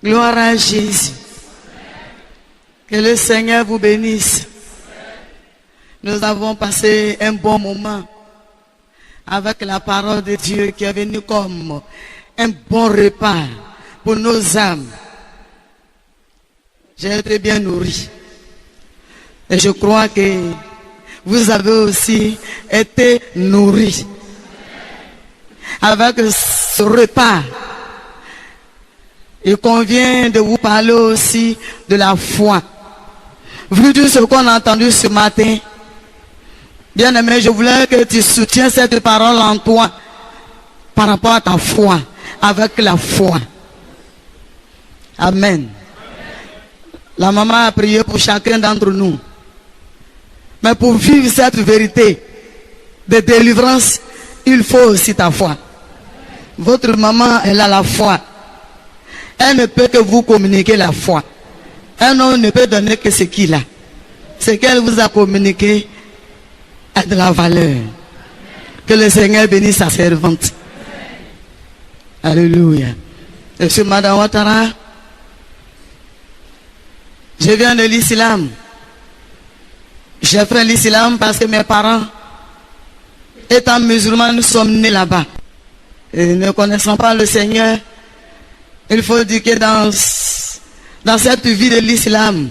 Gloire à Jésus. Que le Seigneur vous bénisse. Nous avons passé un bon moment avec la parole de Dieu qui est venue comme un bon repas pour nos âmes. J'ai été bien nourri. Et je crois que vous avez aussi été nourris. Avec ce repas, il convient de vous parler aussi de la foi. Vu tout ce qu'on a entendu ce matin, bien aimé, je voulais que tu soutiens cette parole en toi par rapport à ta foi, avec la foi. Amen. La maman a prié pour chacun d'entre nous. Mais pour vivre cette vérité de délivrance, il faut aussi ta foi. Votre maman, elle a la foi. Elle ne peut que vous communiquer la foi. Un homme ne peut donner que ce qu'il a. Ce qu'elle vous a communiqué a de la valeur. Que le Seigneur bénisse sa servante. Alléluia. Je suis Madame Ouattara. Je viens de l'islam. J'ai fait l'islam parce que mes parents, étant musulmans, nous sommes nés là-bas. Et ne connaissant pas le Seigneur, il faut dire que dans cette vie de l'islam,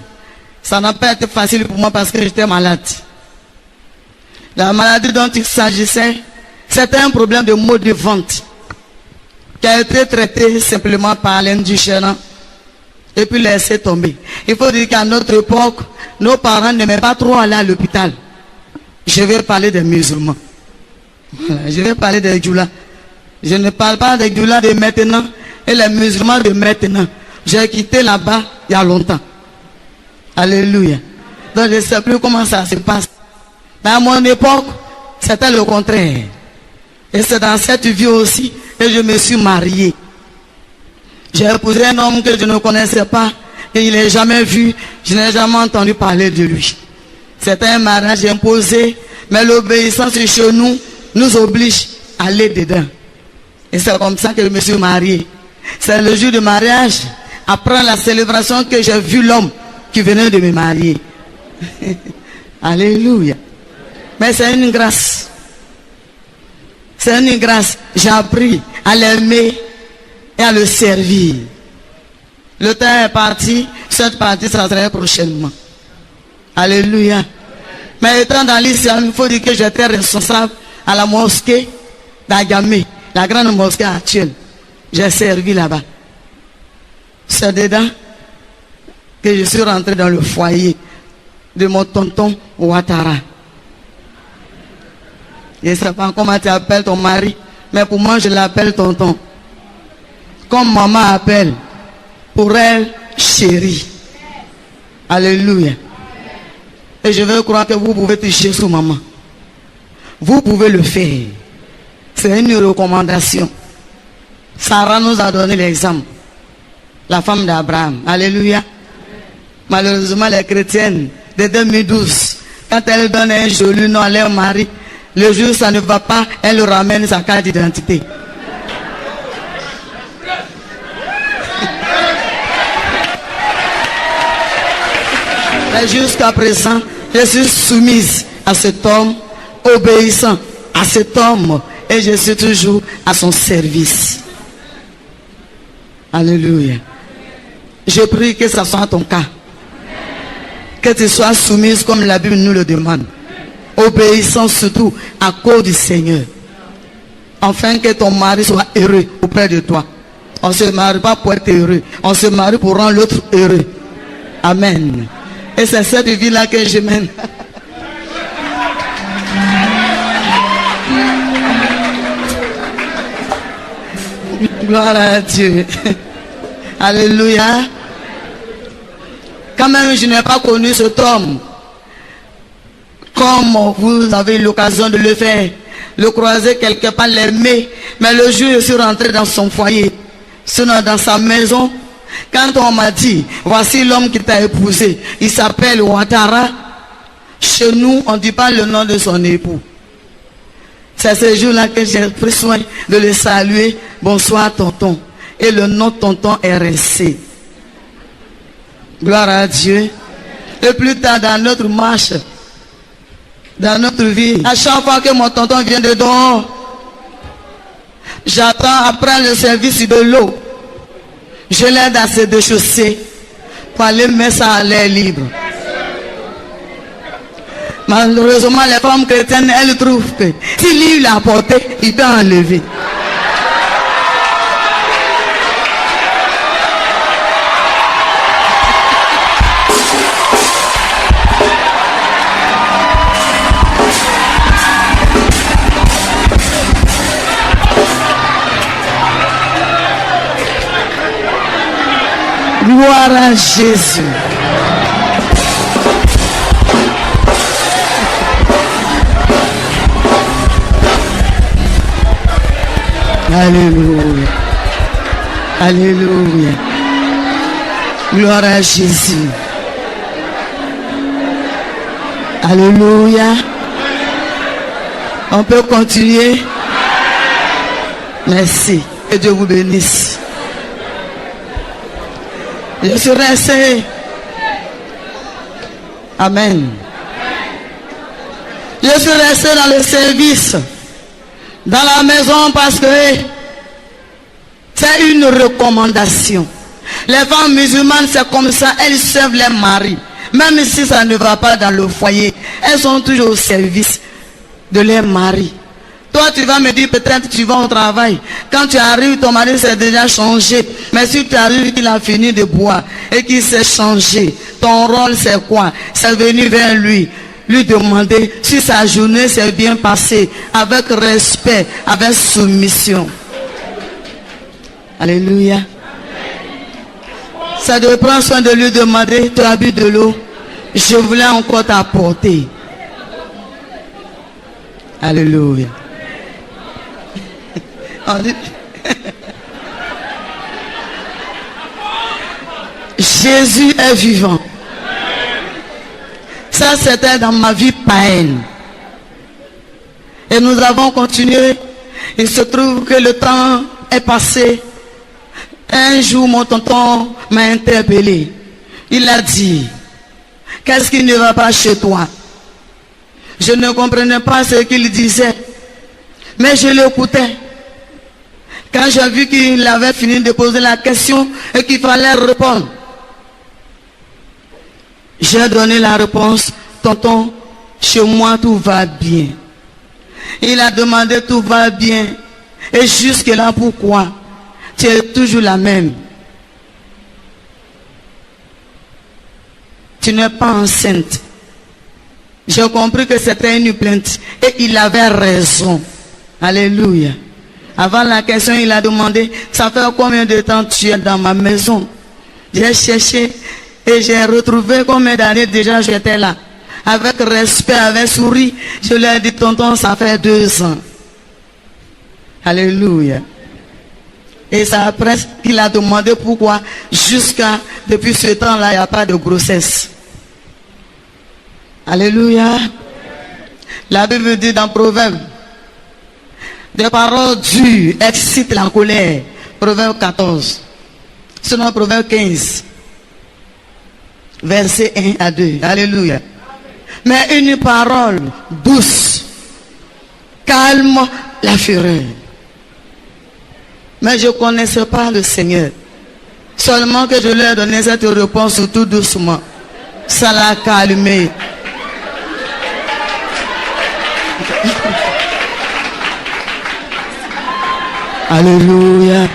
ça n'a pas été facile pour moi parce que j'étais malade. La maladie dont il s'agissait, c'était un problème de maux de ventre qui a été traité simplement par l'indigénat et puis laissé tomber. Il faut dire qu'à notre époque, nos parents n'aimaient pas trop aller à l'hôpital. Je vais parler des musulmans. Voilà, je vais parler des djoulas. Je ne parle pas des djoulas de maintenant et les musulmans de maintenant. J'ai quitté là-bas il y a longtemps. Alléluia. Donc je ne sais plus comment ça se passe. Mais à mon époque, c'était le contraire. Et c'est dans cette vie aussi que je me suis marié. J'ai épousé un homme que je ne connaissais pas, que je n'ai jamais vu, je n'ai jamais entendu parler de lui. C'était un mariage imposé, mais l'obéissance chez nous nous oblige à aller dedans. Et c'est comme ça que je me suis marié. C'est le jour du mariage, après la célébration, que j'ai vu l'homme qui venait de me marier. Alléluia. Mais c'est une grâce. C'est une grâce. J'ai appris à l'aimer et à le servir. Le temps est parti. Cette partie, ça sera prochainement. Alléluia. Mais étant dans l'islam, il faut dire que j'étais responsable à la mosquée d'Agamé, la grande mosquée actuelle. J'ai servi là-bas. C'est dedans que je suis rentré dans le foyer de mon tonton Ouattara. Je ne sais pas comment tu appelles ton mari, mais pour moi je l'appelle tonton. Comme maman appelle, pour elle, chérie. Alléluia. Et je veux croire que vous pouvez toucher sur maman. Vous pouvez le faire. C'est une recommandation. Sarah nous a donné l'exemple. La femme d'Abraham. Alléluia. Malheureusement, les chrétiennes de 2012, quand elles donnent un joli nom à leur mari, le jour où ça ne va pas, elles ramènent sa carte d'identité. Et jusqu'à présent, je suis soumise à cet homme, obéissant à cet homme, et je suis toujours à son service. Alléluia. Je prie que ça soit ton cas. Que tu sois soumise comme la Bible nous le demande. Obéissant surtout à cause du Seigneur. Afin que ton mari soit heureux auprès de toi. On ne se marie pas pour être heureux. On se marie pour rendre l'autre heureux. Amen. Et c'est cette vie-là que je mène. Gloire à Dieu. Alléluia. Quand même, je n'ai pas connu cet homme comme vous avez l'occasion de le faire, le croiser quelque part, l'aimer. Mais le jour où je suis rentré dans son foyer, sinon dans sa maison, quand on m'a dit, voici l'homme qui t'a épousé, il s'appelle Ouattara, chez nous, on ne dit pas le nom de son époux. C'est ce jour-là que j'ai pris soin de le saluer. Bonsoir tonton. Et le nom tonton est resté. Gloire à Dieu. Et plus tard dans notre marche, dans notre vie, à chaque fois que mon tonton vient de dehors, j'attends après le service de l'eau. Je l'aide à se déchausser pour aller mettre ça à l'air libre. Malheureusement, les femmes chrétiennes, elles trouvent que si lui l'a porté, il peut enlever. Gloire à Jésus. Alléluia. Alléluia. Gloire à Jésus. Alléluia. On peut continuer. Merci. Que Dieu vous bénisse. Je suis resté. Amen. Je suis resté dans le service, dans la maison, parce que c'est une recommandation. Les femmes musulmanes, c'est comme ça, elles servent les maris. Même si ça ne va pas dans le foyer, elles sont toujours au service de leur mari. Toi, tu vas me dire, peut-être tu vas au travail. Quand tu arrives, ton mari s'est déjà changé. Mais si tu arrives, qu'il a fini de boire et qu'il s'est changé, ton rôle c'est quoi? C'est venir vers lui demander si sa journée s'est bien passée, avec respect, avec soumission. Alléluia. Ça doit prendre soin de lui demander, tu as bu de l'eau? Je voulais encore t'apporter. Alléluia. Jésus est vivant. Ça, c'était dans ma vie païenne. Et nous avons continué. Il se trouve que le temps est passé. Un jour, mon tonton m'a interpellé. Il a dit, qu'est-ce qui ne va pas chez toi? Je ne comprenais pas ce qu'il disait, mais je l'écoutais. Quand j'ai vu qu'il avait fini de poser la question et qu'il fallait répondre, j'ai donné la réponse. Tonton, chez moi tout va bien. Il a demandé tout va bien. Et jusque là, pourquoi? Tu es toujours la même. Tu n'es pas enceinte. J'ai compris que c'était une plainte. Et il avait raison. Alléluia. Avant la question, il a demandé, ça fait combien de temps tu es dans ma maison? J'ai cherché et j'ai retrouvé combien d'années déjà j'étais là. Avec respect, avec sourire, je lui ai dit, tonton, ça fait 2 ans. Alléluia. Et c'est après qu'il a demandé pourquoi, jusqu'à, depuis ce temps-là, il n'y a pas de grossesse. Alléluia. La Bible dit dans Proverbe, des paroles dures excitent la colère. Proverbe 14. Sinon, Proverbe 15. Verset 1 à 2. Alléluia. Mais une parole douce calme la fureur. Mais je ne connaissais pas le Seigneur. Seulement que je lui ai donné cette réponse tout doucement. Ça l'a calmé. Alléluia.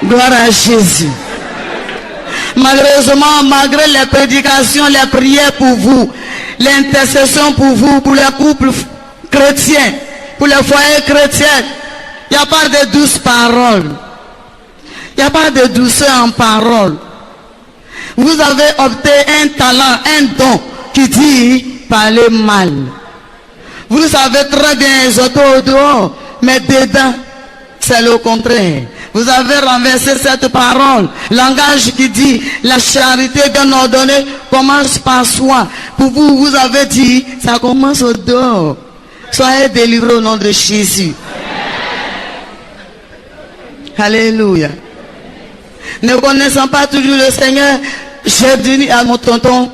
Gloire à Jésus. Malheureusement, malgré les prédications, les prières pour vous, l'intercession pour vous, pour les couples chrétiens, pour les foyers chrétiens, il n'y a pas de douces paroles. Il n'y a pas de douceur en parole. Vous avez opté un talent, un don qui dit parler mal. Vous savez très bien exhorter au dehors, mais dedans, c'est le contraire. Vous avez renversé cette parole. Langage qui dit la charité bien ordonnée commence par soi. Pour vous, vous avez dit ça commence au dehors. Soyez délivrés au nom de Jésus. Alléluia. Ne connaissant pas toujours le Seigneur, j'ai dit à mon tonton,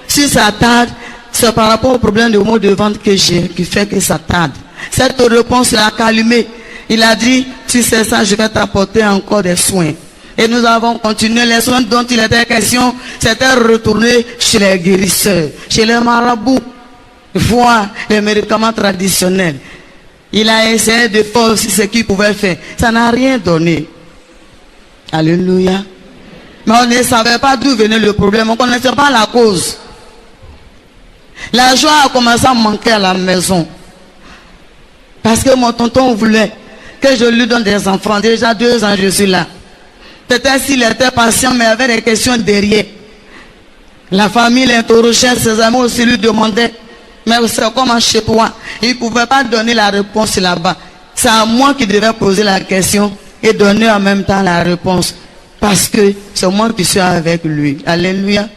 si ça tarde, c'est par rapport au problème de maux de ventre que j'ai, qui fait que ça tarde. Cette réponse l'a calmé. Il a dit, tu sais ça, je vais t'apporter encore des soins. Et nous avons continué les soins dont il était question. C'était retourner chez les guérisseurs, chez les marabouts, voir les médicaments traditionnels. Il a essayé de faire aussi ce qu'il pouvait faire. Ça n'a rien donné. Alléluia. Mais on ne savait pas d'où venait le problème. On ne connaissait pas la cause. La joie a commencé à manquer à la maison. Parce que mon tonton voulait que je lui donne des enfants. Déjà 2 ans, je suis là. Peut-être s'il était patient, mais il y avait des questions derrière. La famille l'interrogeait, ses amis aussi lui demandaient. Mais c'est comment chez toi? Il ne pouvait pas donner la réponse là-bas. C'est à moi qui devais poser la question et donner en même temps la réponse. Parce que c'est moi qui suis avec lui. Alléluia.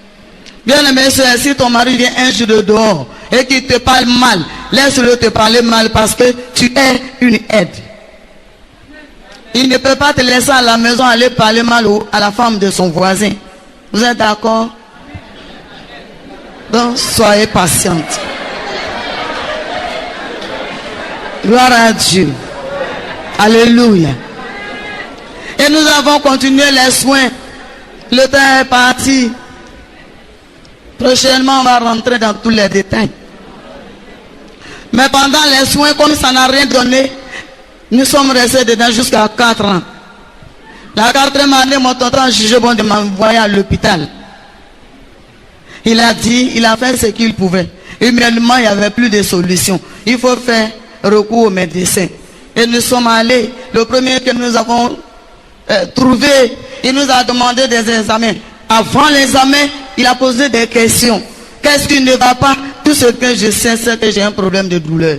Bien aimé, si ton mari vient un jour de dehors et qu'il te parle mal, laisse-le te parler mal parce que tu es une aide. Il ne peut pas te laisser à la maison aller parler mal à la femme de son voisin. Vous êtes d'accord? Donc, soyez patiente. Gloire à Dieu. Alléluia. Et nous avons continué les soins. Le temps est parti. Prochainement, on va rentrer dans tous les détails. Mais pendant les soins, comme ça n'a rien donné, nous sommes restés dedans jusqu'à 4 ans. La 4e année, mon tonton a jugé bon de m'envoyer à l'hôpital. Il a dit, il a fait ce qu'il pouvait. Humainement, il n'y avait plus de solution. Il faut faire recours aux médecins. Et nous sommes allés. Le premier que nous avons trouvé, il nous a demandé des examens. Avant l'examen, il a posé des questions. Qu'est-ce qui ne va pas? Tout ce que je sais, c'est que j'ai un problème de douleur.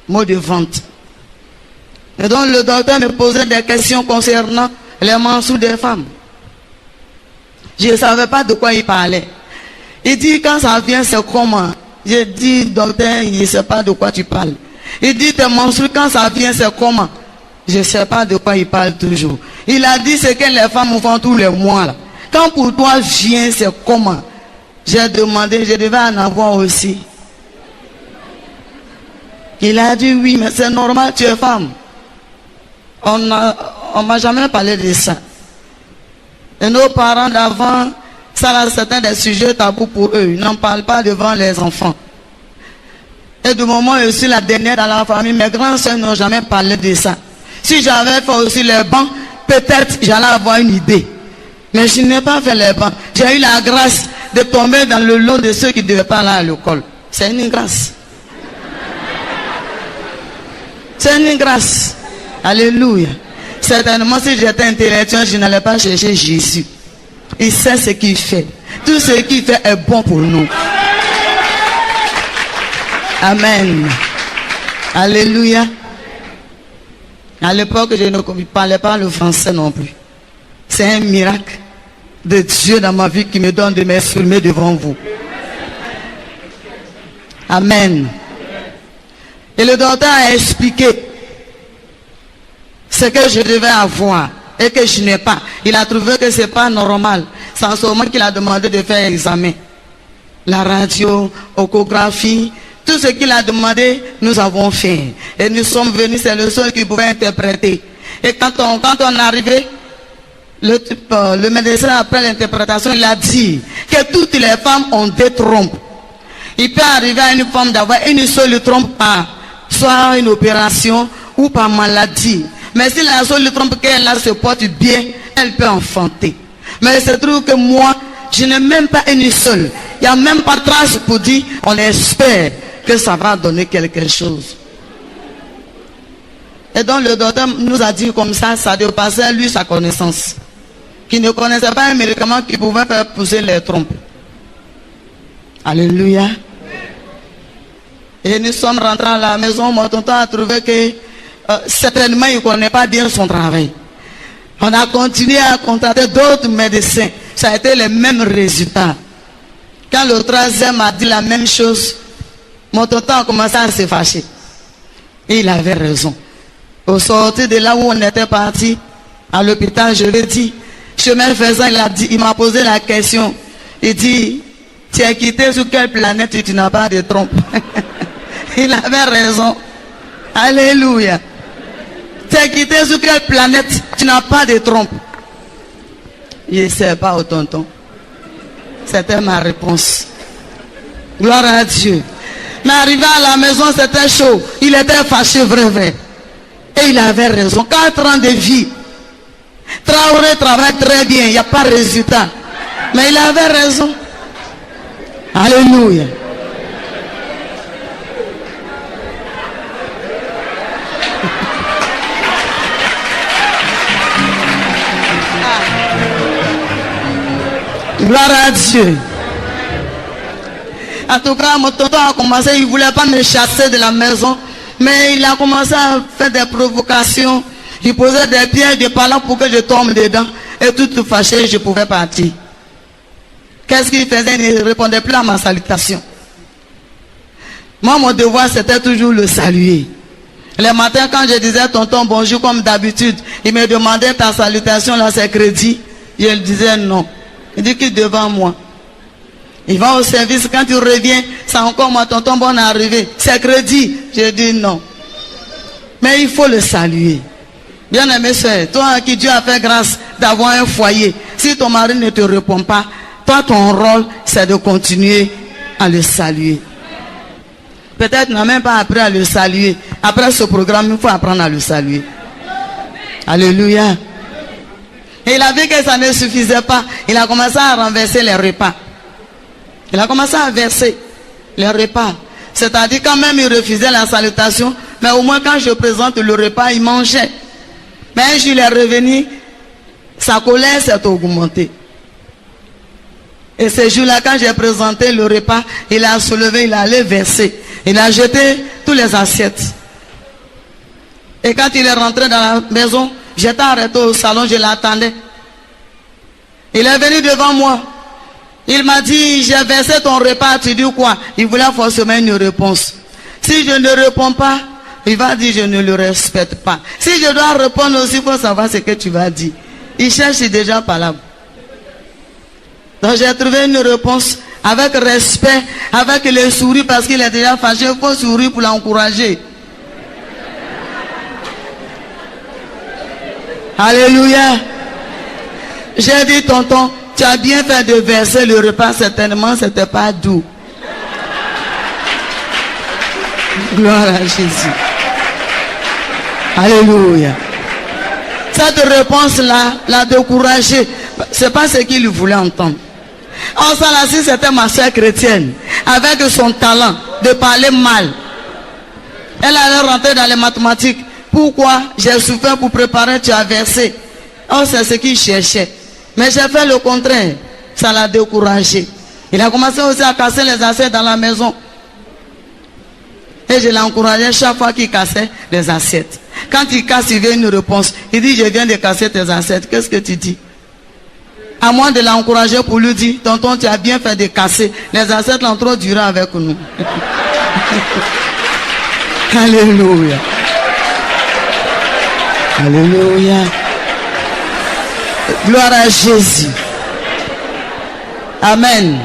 Maux de ventre. Et donc le docteur me posait des questions concernant les mensonges des femmes. Je ne savais pas de quoi il parlait. Il dit, quand ça vient, c'est comment? J'ai dit, docteur, il ne sait pas de quoi tu parles. Il dit, tes mensonges, quand ça vient, c'est comment? Je ne sais pas de quoi il parle toujours. Il a dit, c'est que les femmes font tous les mois là. Quand pour toi vient, c'est comment? J'ai demandé, je devais en avoir aussi. Il a dit, oui, mais c'est normal, tu es femme. On m'a jamais parlé de ça. Et nos parents d'avant, ça c'était des sujets tabous pour eux. Ils n'en parlent pas devant les enfants. Et du moment où je suis la dernière dans la famille, mes grands soeurs n'ont jamais parlé de ça. Si j'avais fait aussi les bancs, peut-être j'allais avoir une idée. Mais je n'ai pas fait les bancs. J'ai eu la grâce de tomber dans le lot de ceux qui ne devaient pas aller à l'école. C'est une grâce. C'est une grâce. Alléluia. Certainement, si j'étais intellectuel, je n'allais pas chercher Jésus. Il sait ce qu'il fait. Tout ce qu'il fait est bon pour nous. Amen. Alléluia. À l'époque, je ne parlais pas le français non plus. C'est un miracle de Dieu dans ma vie qui me donne de m'exprimer devant vous. Amen. Et le docteur a expliqué ce que je devais avoir et que je n'ai pas. Il a trouvé que ce n'est pas normal. C'est en ce moment qu'il a demandé de faire examen. La radio, échographie, tout ce qu'il a demandé, nous avons fait. Et nous sommes venus, c'est le seul qui pouvait interpréter. Et quand on est arrivé, le médecin, après l'interprétation, il a dit que toutes les femmes ont des trompes. Il peut arriver à une femme d'avoir une seule trompe par soit une opération ou par maladie. Mais si la seule trompe qu'elle a se porte bien, elle peut enfanter. Mais il se trouve que moi, je n'ai même pas une seule. Il n'y a même pas de trace pour dire, on espère que ça va donner quelque chose. Et donc le docteur nous a dit comme ça dépassait lui sa connaissance. Qui ne connaissait pas un médicament qui pouvait faire pousser les trompes. Alléluia. Et nous sommes rentrés à la maison, mon tonton a trouvé que certainement il ne connaît pas bien son travail. On a continué à contacter d'autres médecins. Ça a été les mêmes résultats. Quand le 3e a dit la même chose, mon tonton a commencé à se fâcher. Et il avait raison. Au sortir de là où on était parti, à l'hôpital, je l'ai dit. Chemin faisant, il m'a posé la question. Il dit, tu es quitté sur quelle planète et tu n'as pas de trompe? Il avait raison. Alléluia. Tu es quitté sur quelle planète, tu n'as pas de trompe? Il ne sait pas au tonton. C'était ma réponse. Gloire à Dieu. Mais arrivé à la maison, c'était chaud. Il était fâché, vrai. Et il avait raison. 4 ans de vie. Traoré travaille très bien, il n'y a pas de résultat. Mais il avait raison. Alléluia. Gloire à Dieu. En tout cas, mon tonton a commencé, il ne voulait pas me chasser de la maison, mais il a commencé à faire des provocations. Il posait des pièges de parlant pour que je tombe dedans. Et tout fâché, je pouvais partir. Qu'est-ce qu'il faisait? Il ne répondait plus à ma salutation. Moi, mon devoir, c'était toujours le saluer. Le matin, quand je disais tonton bonjour comme d'habitude, il me demandait ta salutation, là, c'est crédit. Je lui disais non. Il dit qu'il est devant moi. Il va au service, quand il revient, c'est encore moi, tonton, bon arrivé. C'est crédit. Je dis non. Mais il faut le saluer. Bien aimé soeur, toi à qui Dieu a fait grâce d'avoir un foyer, si ton mari ne te répond pas, toi ton rôle c'est de continuer à le saluer. Peut-être n'a même pas appris à le saluer. Après ce programme, il faut apprendre à le saluer. Alléluia. Et il a vu que ça ne suffisait pas. Il a commencé à renverser les repas. Il a commencé à verser les repas. C'est-à-dire quand même il refusait la salutation, mais au moins quand je présente le repas, il mangeait. Mais un jour il est revenu, sa colère s'est augmentée. Et ce jour-là, quand j'ai présenté le repas, il a soulevé, il allait verser. Il a jeté tous les assiettes. Et quand il est rentré dans la maison, j'étais arrêté au salon, je l'attendais. Il est venu devant moi. Il m'a dit, j'ai versé ton repas, tu dis quoi? Il voulait forcément une réponse. Si je ne réponds pas, il va dire, je ne le respecte pas. Si je dois répondre aussi, il faut savoir ce que tu vas dire. Il cherche déjà palable. Donc j'ai trouvé une réponse avec respect, avec le sourire, parce qu'il est déjà fâché. Il faut sourire pour l'encourager. Alléluia. J'ai dit, tonton, tu as bien fait de verser le repas, certainement c'était pas doux. Gloire à Jésus. Alléluia. Cette réponse-là l'a découragé. C'est pas ce qu'il voulait entendre. En ça, là, si c'était ma soeur chrétienne, avec son talent de parler mal, elle allait rentrer dans les mathématiques. Pourquoi j'ai souffert pour préparer, tu as versé. Oh, c'est ce qu'il cherchait. Mais j'ai fait le contraire. Ça l'a découragé. Il a commencé aussi à casser les assiettes dans la maison. Et je l'ai encouragé chaque fois qu'il cassait les assiettes. Quand il casse, il veut une réponse. Il dit, je viens de casser tes assiettes. Qu'est-ce que tu dis? À moins de l'encourager pour lui dire, tonton, tu as bien fait de casser. Les assiettes l'ont trop duré avec nous. Alléluia. Alléluia. Gloire à Jésus. Amen.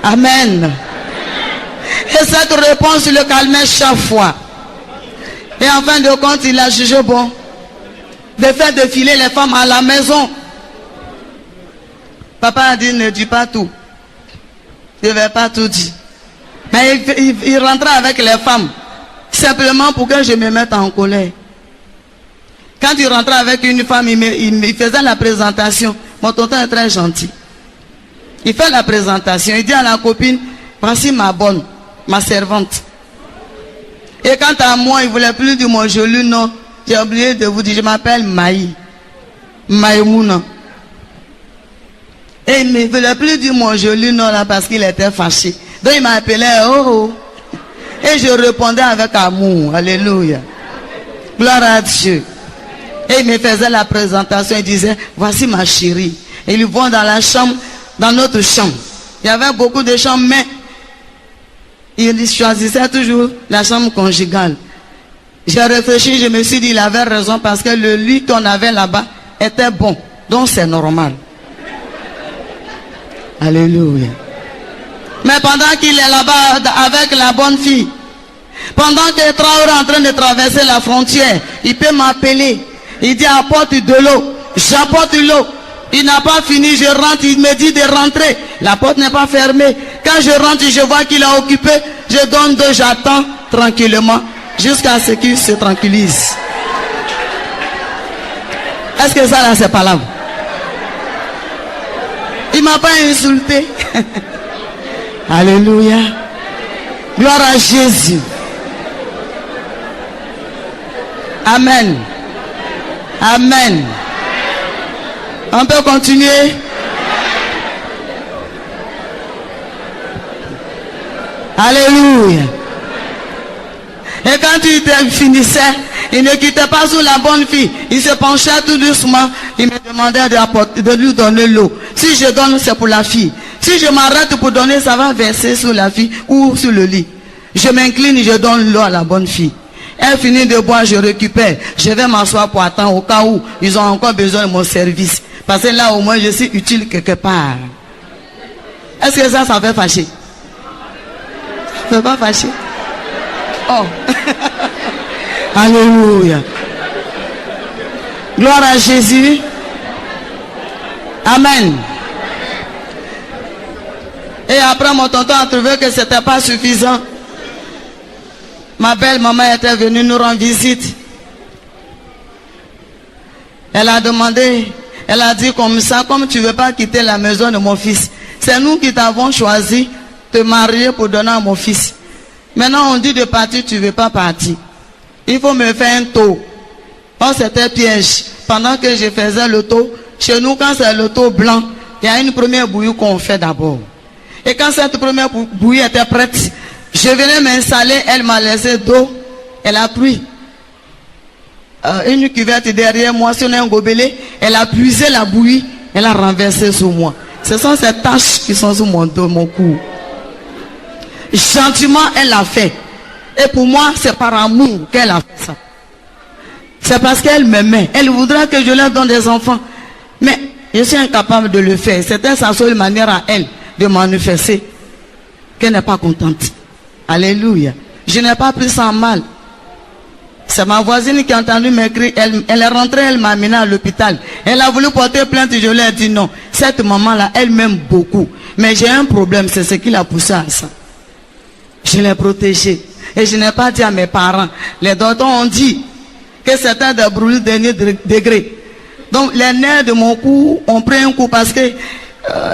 Amen. Et cette réponse le calmait chaque fois. Et en fin de compte, il a jugé bon de faire défiler les femmes à la maison. Papa a dit, ne dis pas tout. Je ne vais pas tout dire. Mais il rentrait avec les femmes. Simplement pour que je me mette en colère. Quand il rentrait avec une femme, il faisait la présentation. Mon tonton est très gentil. Il fait la présentation. Il dit à la copine, voici ma bonne, ma servante. Et quant à moi, il ne voulait plus dire mon joli nom. J'ai oublié de vous dire, je m'appelle Maï. Maïmouna. Et il ne voulait plus dire mon joli nom là parce qu'il était fâché. Donc il m'appelait oh. Et je répondais avec amour. Alléluia. Gloire à Dieu. Et il me faisait la présentation. Il disait, voici ma chérie. Et ils vont dans la chambre, dans notre chambre. Il y avait beaucoup de chambres, mais il choisissait toujours la chambre conjugale. J'ai réfléchi, je me suis dit, il avait raison parce que le lit qu'on avait là-bas était bon. Donc c'est normal. Alléluia. Mais pendant qu'il est là-bas avec la bonne fille, pendant que Traoré est en train de traverser la frontière, il peut m'appeler. Il dit apporte de l'eau. J'apporte l'eau. Il n'a pas fini, je rentre, il me dit de rentrer. La porte n'est pas fermée. Quand je rentre, je vois qu'il a occupé. Je donne deux, j'attends tranquillement jusqu'à ce qu'il se tranquillise. Est-ce que ça là c'est pas là? Il m'a pas insulté. Alléluia. Gloire à Jésus. Amen. Amen. On peut continuer. Alléluia. Et quand il finissait, il ne quittait pas sous la bonne fille. Il se penchait tout doucement. Il me demandait de lui donner l'eau. Si je donne, c'est pour la fille. Si je m'arrête pour donner, ça va verser sur la fille ou sur le lit. Je m'incline, je donne l'eau à la bonne fille. Elle finit de boire, je récupère. Je vais m'asseoir pour attendre au cas où ils ont encore besoin de mon service. Parce que là, au moins, je suis utile quelque part. Est-ce que ça fait fâcher? Ça fait pas fâcher? Oh. Alléluia. Gloire à Jésus. Amen. Et après, mon tonton a trouvé que ce n'était pas suffisant. Ma belle-maman était venue nous rendre visite. Elle a demandé, elle a dit comme ça, comme tu ne veux pas quitter la maison de mon fils, c'est nous qui t'avons choisi de te marier pour donner à mon fils. Maintenant on dit de partir, tu ne veux pas partir. Il faut me faire un tour. Oh, c'était piège. Pendant que je faisais le tour, chez nous quand c'est le tour blanc, il y a une première bouillie qu'on fait d'abord. Et quand cette première bouillie était prête, je venais m'installer, elle m'a laissé d'eau, elle a pris une cuvette derrière moi, sur un gobelet, elle a puisé la bouillie, elle a renversé sur moi. Ce sont ces taches qui sont sur mon dos, mon cou. Gentiment, elle l'a fait. Et pour moi, c'est par amour qu'elle a fait ça. C'est parce qu'elle m'aimait. Elle voudrait que je leur donne des enfants. Mais je suis incapable de le faire. C'était sa seule manière à elle de manifester qu'elle n'est pas contente. Alléluia. Je n'ai pas pris ça en mal. C'est ma voisine qui a entendu m'écrire. Elle est rentrée, elle m'a amené à l'hôpital. Elle a voulu porter plainte, je lui ai dit non. Cette maman-là, elle m'aime beaucoup. Mais j'ai un problème, c'est ce qui l'a poussé à ça. Je l'ai protégée. Et je n'ai pas dit à mes parents. Les docteurs ont dit que c'était des brûlures de dernier degré. Donc les nerfs de mon cou ont pris un coup parce que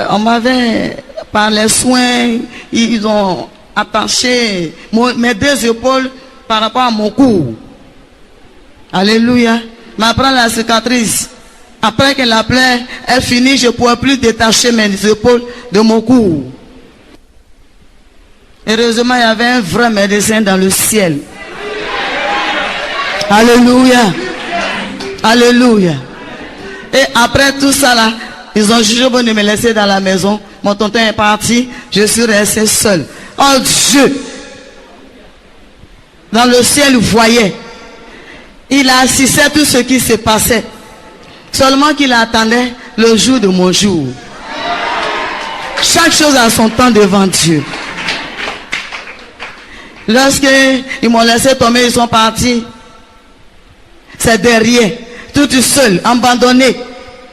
on m'avait, par les soins, ils ont attaché mes deux épaules par rapport à mon cou. Alléluia. Mais après la cicatrice, après que la plaie est finie, je ne pouvais plus détacher mes épaules de mon cou. Heureusement, il y avait un vrai médecin dans le ciel. Alléluia. Alléluia. Et après tout ça là, ils ont jugé bon de me laisser dans la maison. Mon tonton est parti, je suis resté seul. Oh Dieu, dans le ciel, il voyait. Il assistait tout ce qui se passait. Seulement qu'il attendait le jour de mon jour. Chaque chose a son temps devant Dieu. Lorsqu'ils m'ont laissé tomber, ils sont partis. C'est derrière, tout seul, abandonné,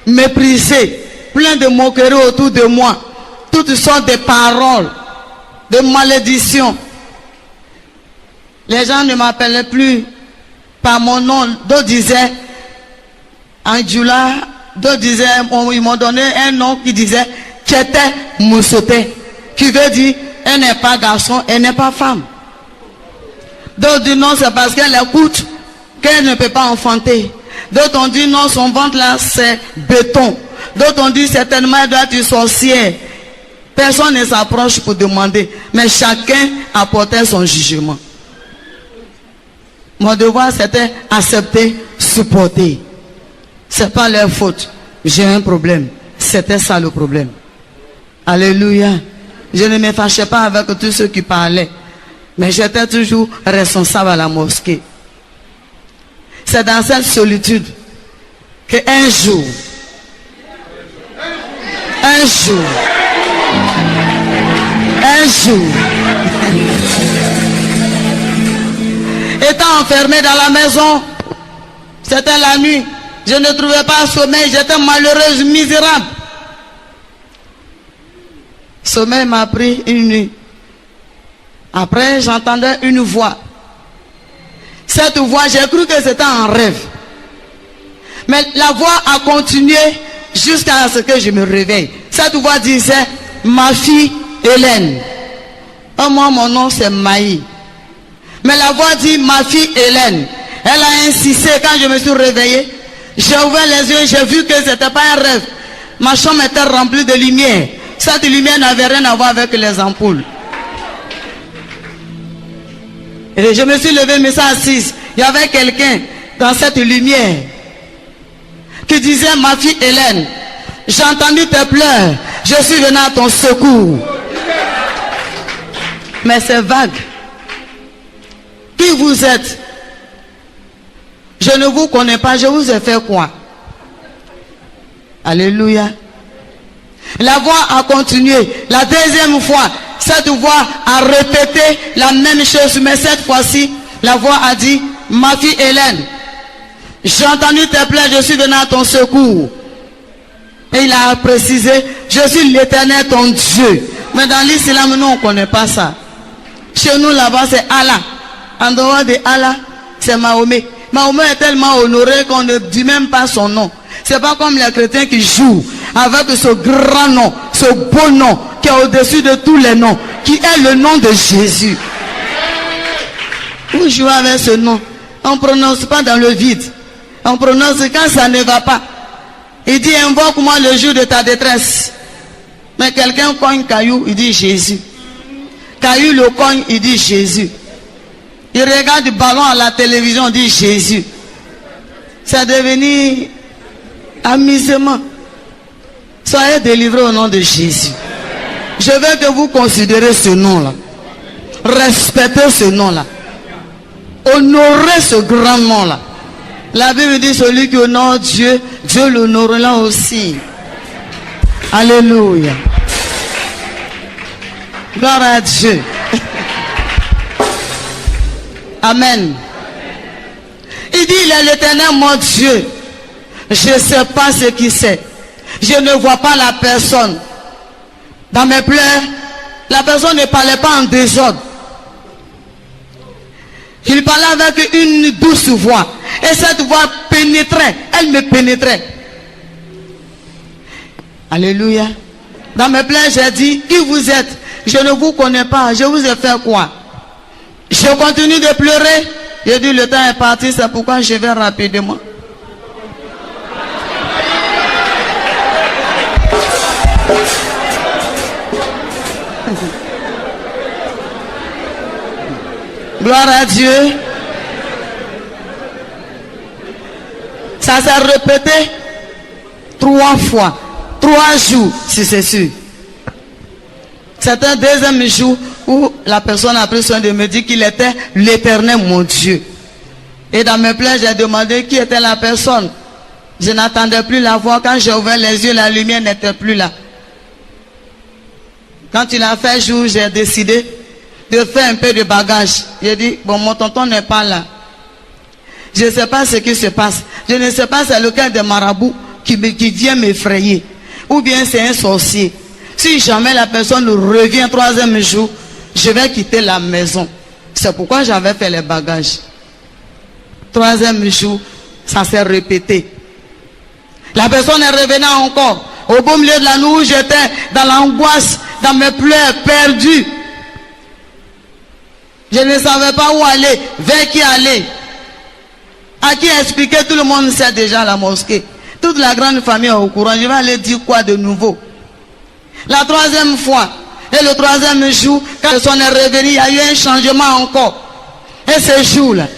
méprisé, plein de moqueries autour de moi. Toutes sortes de paroles, de malédictions. Les gens ne m'appelaient plus par mon nom. D'autres disaient Anjula, d'autres disaient, ils m'ont donné un nom qui disait Tchete Moussote, qui veut dire elle n'est pas garçon, elle n'est pas femme. D'autres disent non, c'est parce qu'elle écoute qu'elle ne peut pas enfanter. D'autres ont dit non, son ventre là c'est béton. D'autres ont dit certainement elle doit être sorcière. Personne ne s'approche pour demander, mais chacun apportait son jugement. Mon devoir c'était accepter, supporter. C'est pas leur faute. J'ai un problème. C'était ça le problème. Alléluia. Je ne me fâchais pas avec tous ceux qui parlaient. Mais j'étais toujours responsable à la mosquée. C'est dans cette solitude que un jour, étant enfermé dans la maison, c'était la nuit, je ne trouvais pas sommeil, j'étais malheureuse, misérable. Sommeil m'a pris une nuit. Après, j'entendais une voix. Cette voix, j'ai cru que c'était un rêve. Mais la voix a continué jusqu'à ce que je me réveille. Cette voix disait, ma fille Hélène. Oh, moi, mon nom c'est Maï. Mais la voix dit, ma fille Hélène. Elle a insisté quand je me suis réveillé. J'ai ouvert les yeux, j'ai vu que ce n'était pas un rêve. Ma chambre était remplie de lumière. Cette lumière n'avait rien à voir avec les ampoules. Et je me suis levé, je me suis assise. Il y avait quelqu'un dans cette lumière qui disait, ma fille Hélène, j'ai entendu tes pleurs, je suis venu à ton secours. Mais c'est vague. Qui vous êtes? Je ne vous connais pas, je vous ai fait quoi? Alléluia. La voix a continué. La deuxième fois, cette voix a répété la même chose, mais cette fois-ci, la voix a dit, ma fille Hélène, j'ai entendu tes pleurs, je suis venu à ton secours. Et il a précisé, je suis l'Éternel ton Dieu. Mais dans l'islam, nous on ne connaît pas ça. Chez nous là-bas, c'est Allah. En dehors de Allah, c'est Mahomet. Mahomet est tellement honoré qu'on ne dit même pas son nom. C'est pas comme les chrétiens qui jouent avec ce grand nom, ce beau nom qui est au-dessus de tous les noms, qui est le nom de Jésus. Vous jouez avec ce nom. On ne prononce pas dans le vide. On prononce quand ça ne va pas. Il dit, invoque-moi le jour de ta détresse. Mais quelqu'un cogne caillou, il dit Jésus. Caillou le cogne, il dit Jésus. Il regarde du ballon à la télévision, il dit Jésus. C'est devenu amusement. Soyez délivrés au nom de Jésus. Je veux que vous considérez ce nom-là. Respectez ce nom-là. Honorez ce grand nom-là. La Bible dit, celui qui honore Dieu, Dieu l'honorera aussi. Alléluia. Gloire à Dieu. Amen. Il dit, il est l'Éternel mon Dieu. Je ne sais pas ce qu'il c'est. Je ne vois pas la personne. Dans mes pleurs, la personne ne parlait pas en désordre. Il parlait avec une douce voix. Et cette voix pénétrait. Elle me pénétrait. Alléluia. Dans mes pleurs, j'ai dit, qui vous êtes? Je ne vous connais pas. Je vous ai fait quoi? Je continue de pleurer. J'ai dit, le temps est parti, c'est pourquoi je vais rapidement. Gloire à Dieu. Ça s'est répété 3 fois, 3 jours, si c'est sûr. C'est un deuxième jour où la personne a pris soin de me dire qu'il était l'Éternel mon Dieu. Et dans mes pleurs, j'ai demandé qui était la personne. Je n'attendais plus la voix. Quand j'ai ouvert les yeux, la lumière n'était plus là. Quand il a fait jour, j'ai décidé de faire un peu de bagage. J'ai dit, bon, mon tonton n'est pas là. Je ne sais pas ce qui se passe. Je ne sais pas si c'est le cas de marabout qui vient m'effrayer. Ou bien c'est un sorcier. Si jamais la personne revient 3e jour, je vais quitter la maison. C'est pourquoi j'avais fait les bagages. 3e jour, ça s'est répété. La personne est revenue encore. Au beau milieu de la nuit où j'étais dans l'angoisse, dans mes pleurs, perdus. Je ne savais pas où aller, vers qui aller. À qui expliquer, tout le monde sait déjà la mosquée. Toute la grande famille est au courant. Je vais aller dire quoi de nouveau? La 3e fois, et le 3e jour, quand la personne est revenue, il y a eu un changement encore. Et ce jour-là,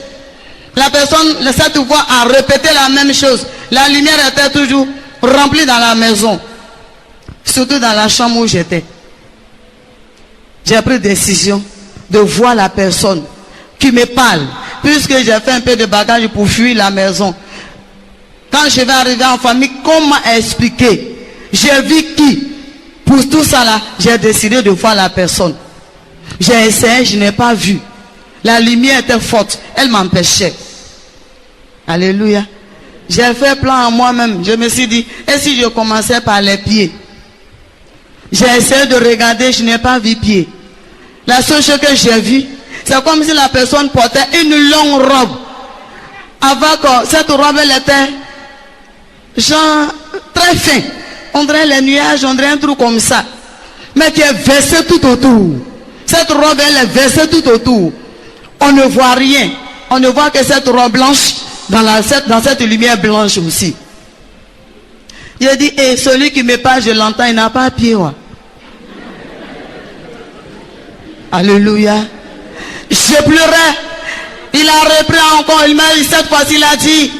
la personne, cette voix a répété la même chose. La lumière était toujours remplie dans la maison. Surtout dans la chambre où j'étais. J'ai pris décision de voir la personne qui me parle, puisque j'ai fait un peu de bagage pour fuir la maison. Quand je vais arriver en famille, comment expliquer? J'ai vu qui? Pour tout ça là, j'ai décidé de voir la personne. J'ai essayé, je n'ai pas vu. La lumière était forte, elle m'empêchait. Alléluia. J'ai fait plan en moi-même. Je me suis dit, et si je commençais par les pieds? J'ai essayé de regarder, je n'ai pas vu pied. La seule chose que j'ai vue, c'est comme si la personne portait une longue robe. Avec cette robe, elle était genre très fin. On dirait les nuages, on dirait un truc comme ça. Mais qui est versé tout autour. Cette robe, elle est versée tout autour. On ne voit rien. On ne voit que cette robe blanche dans cette lumière blanche aussi. J'ai dit, et celui qui me parle, je l'entends, il n'a pas pied. Ouais. Alléluia. Je pleurais. Il a repris encore. Il m'a dit, cette fois-ci, il a dit,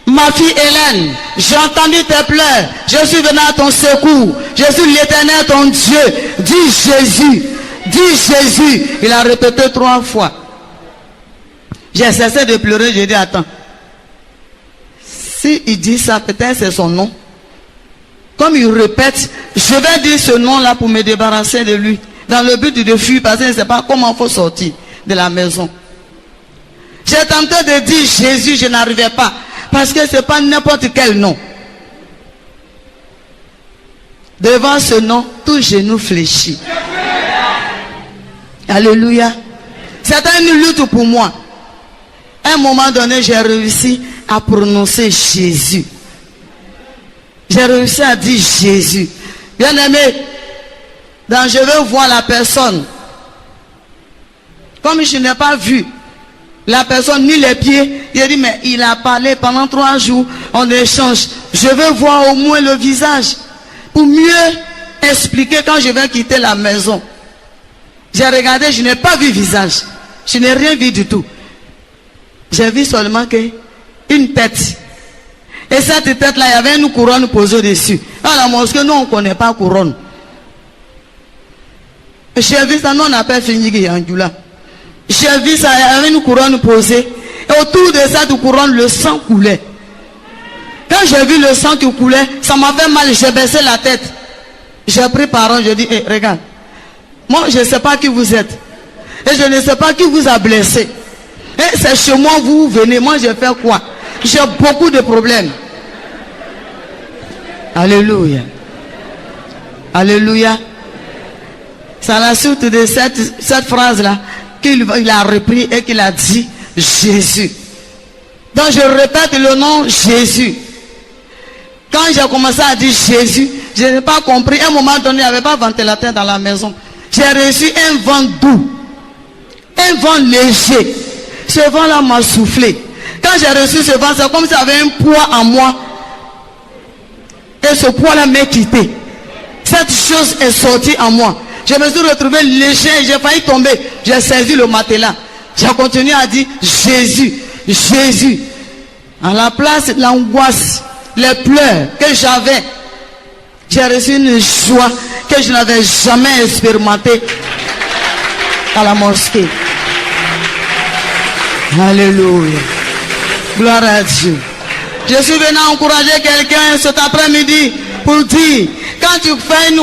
ma fille Hélène, j'ai entendu tes pleurs. Je suis venu à ton secours. Je suis l'Éternel, ton Dieu. Dis Jésus. Dis Jésus. Il a répété 3 fois. J'ai cessé de pleurer. J'ai dit, attends. Si il dit ça, peut-être c'est son nom. Comme il répète, je vais dire ce nom-là pour me débarrasser de lui. Dans le but de fuir, parce que je ne sais pas comment il faut sortir de la maison. J'ai tenté de dire Jésus, je n'arrivais pas. Parce que ce n'est pas n'importe quel nom. Devant ce nom, tout genou fléchit. Alléluia. C'était une lutte pour moi. À un moment donné, j'ai réussi à prononcer Jésus. J'ai réussi à dire Jésus. Bien aimé, dans je veux voir la personne. Comme je n'ai pas vu la personne ni les pieds, j'ai dit, mais il a parlé pendant 3 jours, on échange. Je veux voir au moins le visage pour mieux expliquer quand je vais quitter la maison. J'ai regardé, je n'ai pas vu visage. Je n'ai rien vu du tout. J'ai vu seulement une tête. Et cette tête-là, il y avait une couronne posée dessus. Dans la mosquée, nous, on ne connaît pas couronne. J'ai vu ça, nous, on appelle Finigi Yangula. J'ai vu ça, il y avait une couronne posée. Et autour de cette couronne, le sang coulait. Quand j'ai vu le sang qui coulait, ça m'a fait mal, j'ai baissé la tête. J'ai pris parole, je dis, hey, regarde. Moi, je ne sais pas qui vous êtes. Et je ne sais pas qui vous a blessé. Et c'est chez moi, vous venez. Moi, je fais quoi? J'ai beaucoup de problèmes. Alléluia. Alléluia. C'est à la suite de cette phrase-là qu'il a repris et qu'il a dit Jésus. Donc je répète le nom Jésus. Quand j'ai commencé à dire Jésus, je n'ai pas compris. À un moment donné, il n'y avait pas de ventilateur dans la maison. J'ai reçu un vent doux. Un vent léger. Ce vent-là m'a soufflé. Quand j'ai reçu ce vent, c'est comme si j'avais un poids en moi. Et ce poids-là m'a quitté. Cette chose est sortie en moi. Je me suis retrouvé léger, j'ai failli tomber. J'ai saisi le matelas. J'ai continué à dire Jésus, Jésus. À la place de l'angoisse, les pleurs que j'avais, j'ai reçu une joie que je n'avais jamais expérimentée à la mosquée. Alléluia. Gloire à Dieu. Je suis venu encourager quelqu'un cet après-midi pour dire, quand tu fais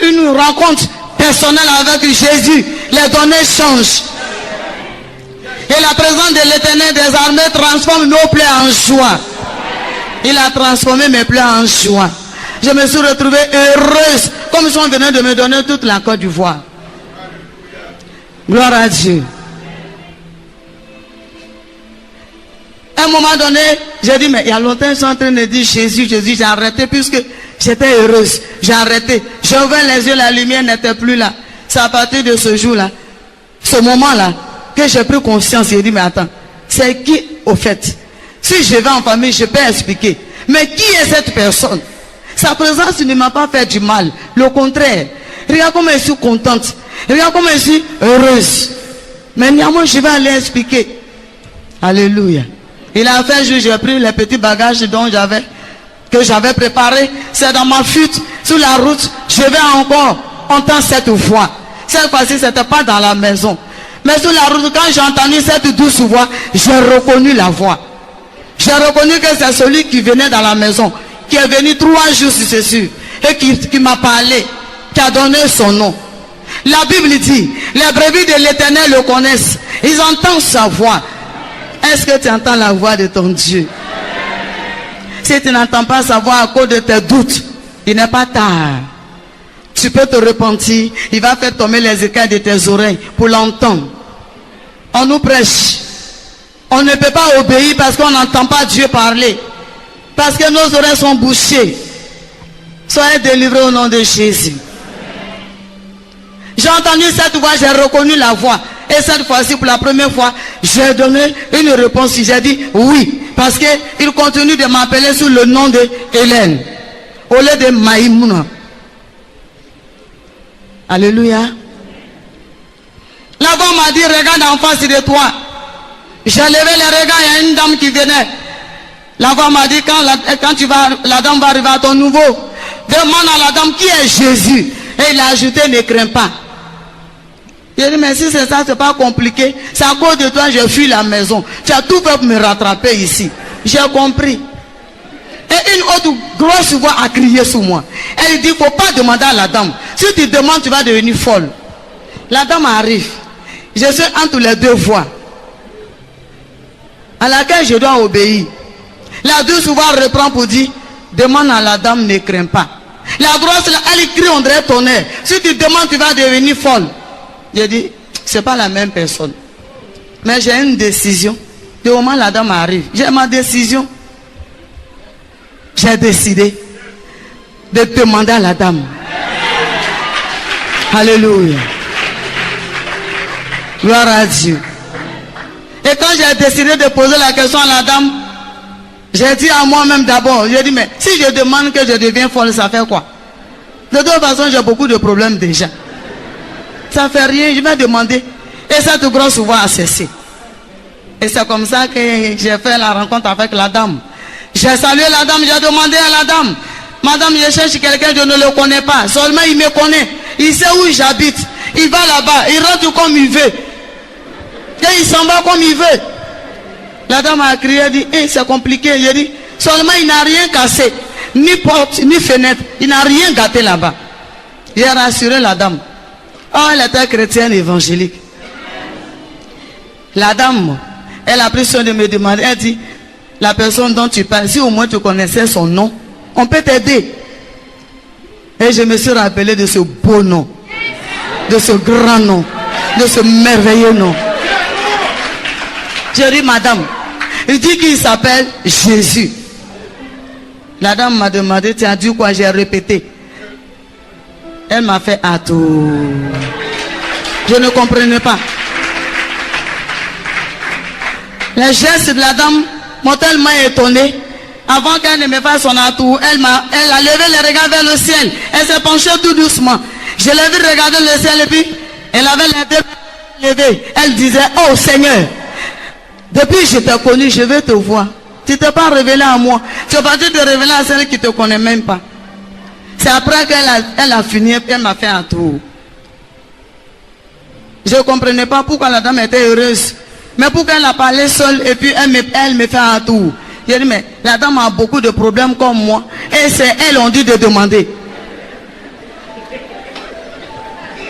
une rencontre personnelle avec Jésus, les données changent. Et la présence de l'Éternel des armées transforme nos plaies en joie. Il a transformé mes plaies en joie. Je me suis retrouvée heureuse, comme si on venait de me donner toute la Côte d'Ivoire. Gloire à Dieu. À un moment donné, j'ai dit, mais il y a longtemps, je suis en train de dire Jésus, Jésus, j'ai arrêté puisque j'étais heureuse. J'ai arrêté. J'ai ouvert les yeux, la lumière n'était plus là. C'est à partir de ce jour-là, ce moment-là, que j'ai pris conscience. J'ai dit, mais attends, c'est qui au fait? Si je vais en famille, je peux expliquer. Mais qui est cette personne? Sa présence ne m'a pas fait du mal. Le contraire. Regarde comment je suis contente. Regarde comment je suis heureuse. Mais néanmoins, je vais aller expliquer. Alléluia. Il a fait jour, j'ai pris les petits bagages que j'avais préparés. C'est dans ma fuite, sur la route, je vais encore entendre cette voix. Cette fois-ci, ce n'était pas dans la maison. Mais sur la route, quand j'ai entendu cette douce voix, j'ai reconnu la voix. J'ai reconnu que c'est celui qui venait dans la maison, qui est venu 3 jours sur c'est sûr, et qui m'a parlé, qui a donné son nom. La Bible dit, les brebis de l'Éternel le connaissent. Ils entendent sa voix. Est-ce que tu entends la voix de ton Dieu? Si tu n'entends pas sa voix à cause de tes doutes, il n'est pas tard. Tu peux te repentir. Il va faire tomber les écailles de tes oreilles pour l'entendre. On nous prêche. On ne peut pas obéir parce qu'on n'entend pas Dieu parler. Parce que nos oreilles sont bouchées. Soyez délivrés au nom de Jésus. J'ai entendu cette voix, j'ai reconnu la voix. Et cette fois-ci, pour la première fois, j'ai donné une réponse. J'ai dit oui. Parce qu'il continue de m'appeler sous le nom de Hélène. Au lieu de Maïmouna. Alléluia. La voix m'a dit, regarde en face de toi. J'ai levé les regards, il y a une dame qui venait. La voix m'a dit, quand la dame va arriver à ton nouveau, demande à la dame qui est Jésus. Et il a ajouté, ne crains pas. J'ai dit, mais si c'est ça, c'est pas compliqué. C'est à cause de toi, je fuis la maison. Tu as tout fait pour me rattraper ici. J'ai compris. Et une autre grosse voix a crié sur moi. Elle dit, il ne faut pas demander à la dame. Si tu demandes, tu vas devenir folle. La dame arrive. Je suis entre les deux voix à laquelle je dois obéir. La douce voix reprend pour dire, demande à la dame, ne crains pas. La grosse, elle crie, on dirait tonnerre. Si tu demandes, tu vas devenir folle. J'ai dit, c'est pas la même personne. Mais j'ai une décision. Du moment où la dame arrive, j'ai ma décision. J'ai décidé de demander à la dame. Alléluia. Gloire à Dieu. Et quand j'ai décidé de poser la question à la dame, j'ai dit à moi-même d'abord, j'ai dit, mais si je demande que je deviens folle, ça fait quoi? De toute façon, j'ai beaucoup de problèmes déjà. Ça fait rien, je vais demander. Et cette grosse voix a cessé. Et c'est comme ça que j'ai fait la rencontre avec la dame. J'ai salué la dame, j'ai demandé à la dame, madame, je cherche quelqu'un, je ne le connais pas. Seulement il me connaît. Il sait où j'habite. Il va là-bas, il rentre comme il veut. Et il s'en va comme il veut. La dame a crié, elle dit, c'est compliqué. J'ai dit, seulement il n'a rien cassé. Ni porte, ni fenêtre. Il n'a rien gâté là-bas. J'ai rassuré la dame. Oh, elle était chrétienne évangélique. La dame, elle a pris soin de me demander. Elle dit, la personne dont tu parles, si au moins tu connaissais son nom, on peut t'aider. Et je me suis rappelé de ce beau nom, de ce grand nom, de ce merveilleux nom. J'ai dit, madame, il dit qu'il s'appelle Jésus. La dame m'a demandé, tu as dit quoi? J'ai répété. Elle m'a fait à tout. Je ne comprenais pas. Les gestes de la dame m'ont tellement étonné. Avant qu'elle ne me fasse son atout, elle a levé les regards vers le ciel. Elle s'est penchée tout doucement. Je l'ai vu regarder le ciel et puis elle avait les deux levés. Elle disait, oh Seigneur, depuis que je t'ai connu, je vais te voir. Tu ne t'es pas révélé à moi. Tu es parti te révéler à celle qui ne te connaît même pas. C'est après qu'elle a fini et elle m'a fait un tour. Je ne comprenais pas pourquoi la dame était heureuse. Mais pourquoi elle a parlé seule et puis elle me fait un tour. J'ai dit, mais la dame a beaucoup de problèmes comme moi. Et c'est elle, on dit de demander.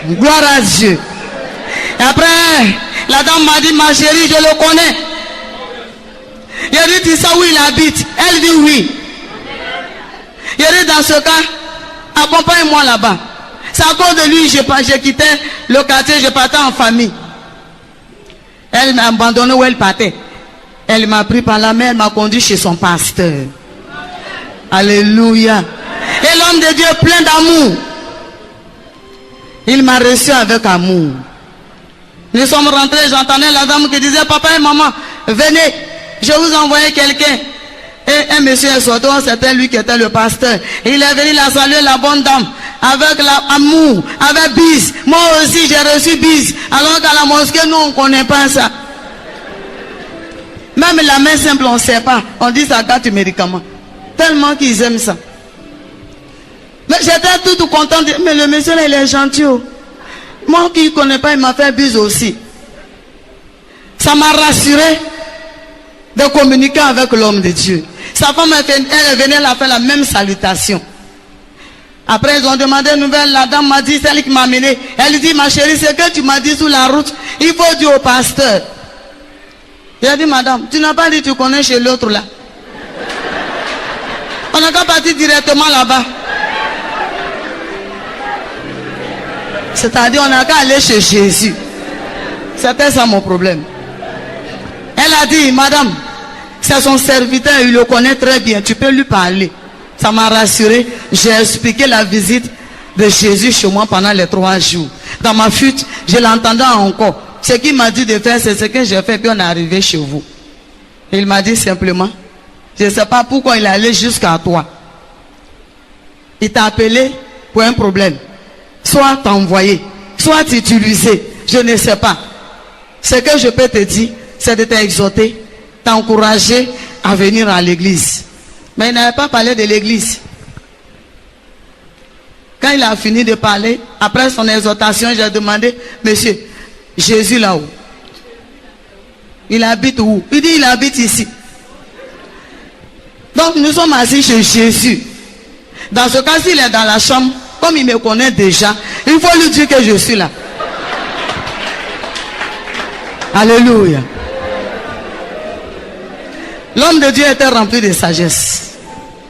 Gloire à Dieu. Et après, la dame m'a dit, ma chérie, je le connais. J'ai dit, tu sais où il habite? Elle dit oui. J'ai dit, dans ce cas, accompagne-moi là-bas. C'est à cause de lui, j'ai quitté le quartier, je partais en famille. Elle m'a abandonné où elle partait. Elle m'a pris par la main, elle m'a conduit chez son pasteur. Alléluia. Et l'homme de Dieu plein d'amour. Il m'a reçu avec amour. Nous sommes rentrés, j'entendais la dame qui disait, papa et maman, venez, je vous envoie quelqu'un. Et un monsieur est sorti, c'était lui qui était le pasteur. Il est venu la saluer, la bonne dame, avec l'amour, avec bise. Moi aussi j'ai reçu bise. Alors qu'à la mosquée, nous on ne connaît pas ça. Même la main simple, on ne sait pas. On dit ça gâte du médicament. Tellement qu'ils aiment ça. Mais j'étais tout content. Mais le monsieur là, il est gentil. Moi qui ne connais pas, il m'a fait bise aussi. Ça m'a rassuré de communiquer avec l'homme de Dieu. Sa femme, elle venait la faire la même salutation. Après, ils ont demandé une nouvelle. La dame m'a dit, celle qui m'a amené. Elle dit, ma chérie, c'est que tu m'as dit sur la route, il faut dire au pasteur. Il a dit, madame, tu n'as pas dit, tu connais chez l'autre là. On n'a qu'à partir directement là-bas. C'est-à-dire, on n'a qu'à aller chez Jésus. C'était ça mon problème. Elle a dit, madame, c'est son serviteur, il le connaît très bien, tu peux lui parler. Ça m'a rassuré. J'ai expliqué la visite de Jésus chez moi pendant les 3 jours. Dans ma fuite, je l'entendais encore. Ce qu'il m'a dit de faire, c'est ce que j'ai fait, puis on est arrivé chez vous. Il m'a dit simplement, je ne sais pas pourquoi il est allé jusqu'à toi. Il t'a appelé pour un problème. Soit t'envoyer, soit t'utiliser, je ne sais pas. Ce que je peux te dire, c'est de t'exhorter, t'encourager à venir à l'église. Mais il n'avait pas parlé de l'église. Quand il a fini de parler, après son exhortation, j'ai demandé, monsieur, Jésus là-haut, il habite où? Il dit, il habite ici. Donc nous sommes assis chez Jésus. Dans ce cas, s'il est dans la chambre, comme il me connaît déjà, il faut lui dire que je suis là. Alléluia. L'homme de Dieu était rempli de sagesse.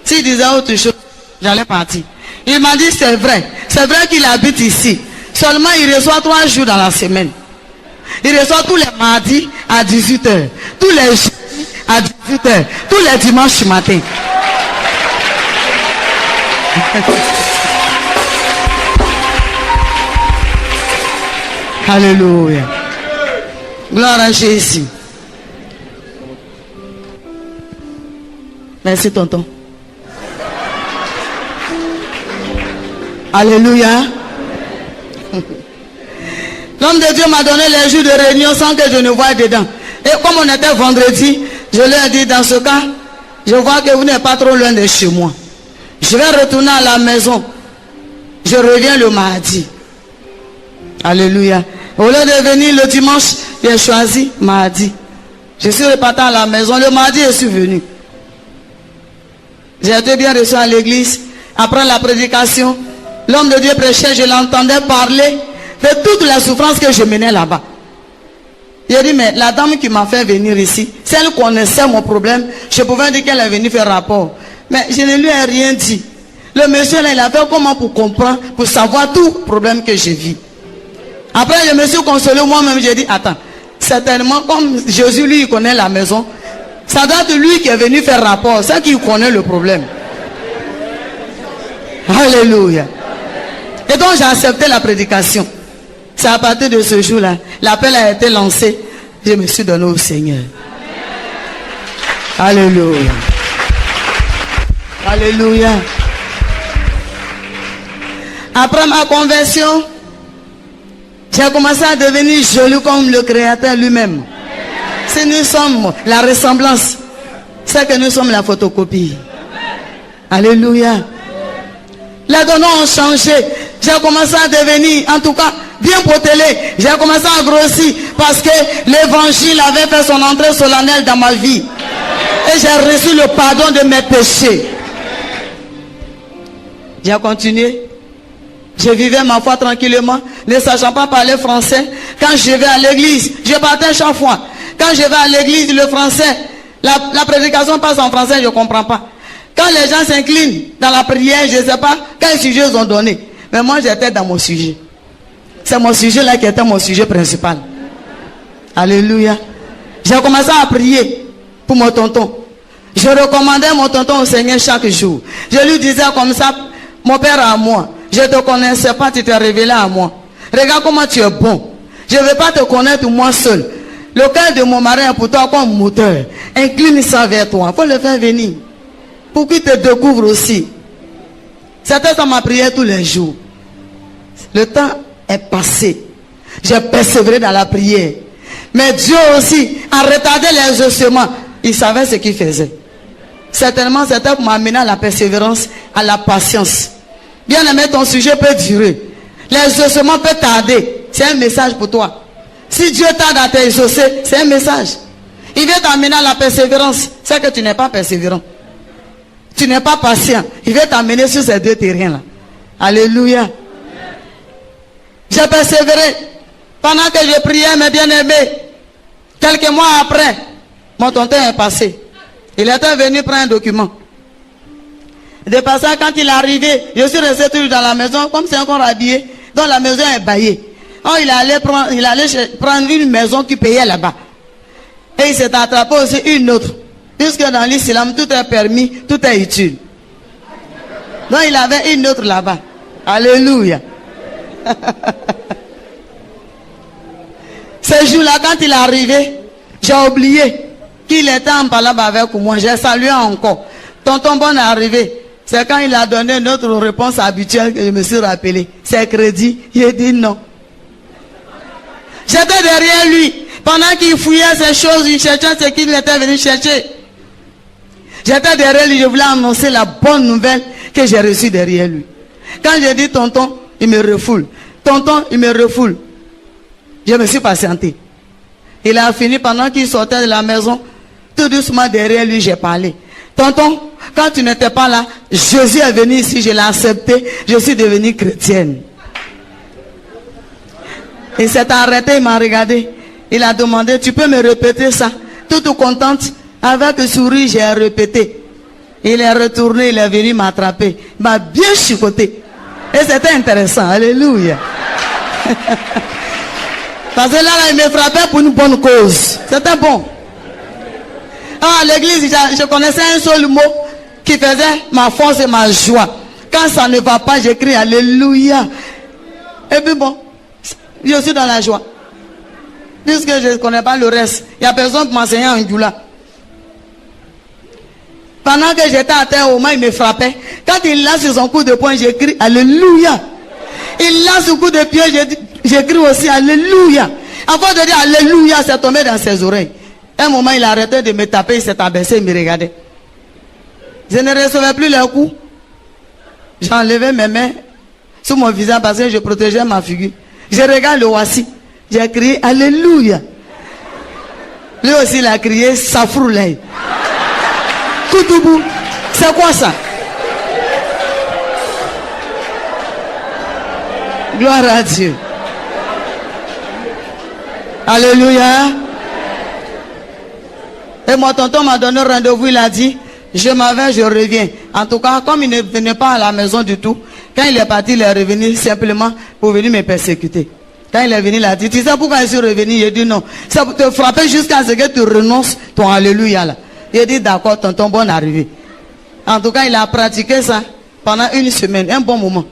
S'il disait autre chose, j'allais partir. Il m'a dit, c'est vrai qu'il habite ici. Seulement, il reçoit 3 jours dans la semaine. Il reçoit tous les mardis à 18h. Tous les jeudis à 18h. Tous les dimanches matin. Alléluia. Gloire à Jésus. Merci tonton. Alléluia. L'homme de Dieu m'a donné les jours de réunion sans que je ne voie dedans. Et comme on était vendredi, je lui ai dit, dans ce cas, je vois que vous n'êtes pas trop loin de chez moi. Je vais retourner à la maison. Je reviens le mardi. Alléluia. Au lieu de venir le dimanche, j'ai choisi mardi. Je suis reparti à la maison. Le mardi, je suis venu. J'ai été bien reçu à l'église. Après la prédication, l'homme de Dieu prêchait, je l'entendais parler de toutes les souffrances que je menais là-bas. J'ai dit, mais la dame qui m'a fait venir ici, si elle connaissait mon problème, je pouvais dire qu'elle est venue faire rapport. Mais je ne lui ai rien dit. Le monsieur là, il a fait comment pour comprendre, pour savoir tout problème que je vis. Après, je me suis consolé moi-même, j'ai dit, attends, certainement, comme Jésus, lui, il connaît la maison, ça doit être lui qui est venu faire rapport, c'est qui connaît le problème. Alléluia. Et donc, j'ai accepté la prédication. C'est à partir de ce jour-là, l'appel a été lancé, je me suis donné au Seigneur. Alléluia. Alléluia. Après ma conversion, j'ai commencé à devenir joli comme le Créateur lui-même. Si nous sommes la ressemblance, c'est que nous sommes la photocopie. Alléluia. Les dons ont changé. J'ai commencé à devenir, en tout cas, bien potelé. J'ai commencé à grossir parce que l'évangile avait fait son entrée solennelle dans ma vie. Et j'ai reçu le pardon de mes péchés. J'ai continué. Je vivais ma foi tranquillement, ne sachant pas parler français. Quand je vais à l'église, je partais chaque fois. Quand je vais à l'église, le français, la prédication passe en français, je ne comprends pas. Quand les gens s'inclinent dans la prière, je ne sais pas quel sujet ils ont donné. Mais moi, j'étais dans mon sujet. C'est mon sujet là qui était mon sujet principal. Alléluia. J'ai commencé à prier pour mon tonton. Je recommandais mon tonton au Seigneur chaque jour. Je lui disais comme ça, mon père à moi, je ne te connaissais pas, tu t'es révélé à moi. Regarde comment tu es bon. Je ne veux pas te connaître moi seul. Le cœur de mon mari est pour toi comme moteur. Incline ça vers toi. Il faut le faire venir. Pour qu'il te découvre aussi. C'était ça ma prière tous les jours. Le temps est passé. J'ai persévéré dans la prière. Mais Dieu aussi a retardé les ossements. Il savait ce qu'il faisait. Certainement, c'était pour m'amener à la persévérance, à la patience. Bien aimé, ton sujet peut durer. Les ossements peuvent tarder. C'est un message pour toi. Si Dieu t'aide à t'exaucer, c'est un message. Il vient t'amener à la persévérance. C'est que tu n'es pas persévérant. Tu n'es pas patient. Il vient t'amener sur ces deux terrains-là. Alléluia. J'ai persévéré. Pendant que je priais, mes bien-aimés, quelques mois après, mon tonton est passé. Il était venu prendre un document. De passage, quand il est arrivé, je suis resté toujours dans la maison, comme c'est encore habillé, donc la maison est baillée. Oh, il allait prendre une maison qui payait là-bas. Et il s'est attrapé aussi une autre. Puisque dans l'islam, tout est permis, tout est utile. Donc il avait une autre là-bas. Alléluia. Ce jour-là, quand il est arrivé, j'ai oublié qu'il était en parlant avec moi. J'ai salué encore. Tonton Bon est arrivé. C'est quand il a donné notre réponse habituelle que je me suis rappelé. C'est crédit. Il a dit non. J'étais derrière lui. Pendant qu'il fouillait ces choses, il cherchait ce qu'il était venu chercher. J'étais derrière lui. Je voulais annoncer la bonne nouvelle que j'ai reçue derrière lui. Quand j'ai dit tonton, il me refoule. Tonton, il me refoule. Je me suis patienté. Il a fini pendant qu'il sortait de la maison. Tout doucement derrière lui, j'ai parlé. Tonton, quand tu n'étais pas là, Jésus est venu ici, je l'ai accepté, je suis devenue chrétienne. Il s'est arrêté, il m'a regardé. Il a demandé, tu peux me répéter ça? Toute contente, avec le sourire, j'ai répété. Il est retourné, il est venu m'attraper. Il m'a bien chicoté. Et c'était intéressant, alléluia. Parce que là, il me frappait pour une bonne cause. C'était bon. À l'église, je connaissais un seul mot qui faisait ma force et ma joie. Quand ça ne va pas, j'écris alléluia. Et puis bon, je suis dans la joie. Puisque je ne connais pas le reste. Il n'y a personne qui m'enseignait en Djoula. Pendant que j'étais à terre, au moins il me frappait. Quand il lance son coup de poing, j'écris alléluia. Il lance son coup de pied, j'écris aussi alléluia. Avant de dire alléluia, c'est tombé dans ses oreilles. Un moment, il a arrêté de me taper, il s'est abaissé, il me regardait. Je ne recevais plus les coups. J'enlevais mes mains sur mon visage parce que je protégeais ma figure. Je regarde le voici. J'ai crié alléluia. Lui aussi, il a crié safroulay. Koutoubou. C'est quoi ça? Gloire à Dieu. Alléluia. Et mon tonton m'a donné rendez-vous, il a dit, je m'en vais, je reviens. En tout cas, comme il ne venait pas à la maison du tout, quand il est parti, il est revenu simplement pour venir me persécuter. Quand il est venu, il a dit, tu sais pourquoi je suis revenu? Il a dit non. C'est pour te frapper jusqu'à ce que tu renonces ton alléluia là. Il a dit d'accord, tonton, bonne arrivée. En tout cas, il a pratiqué ça pendant une semaine, un bon moment.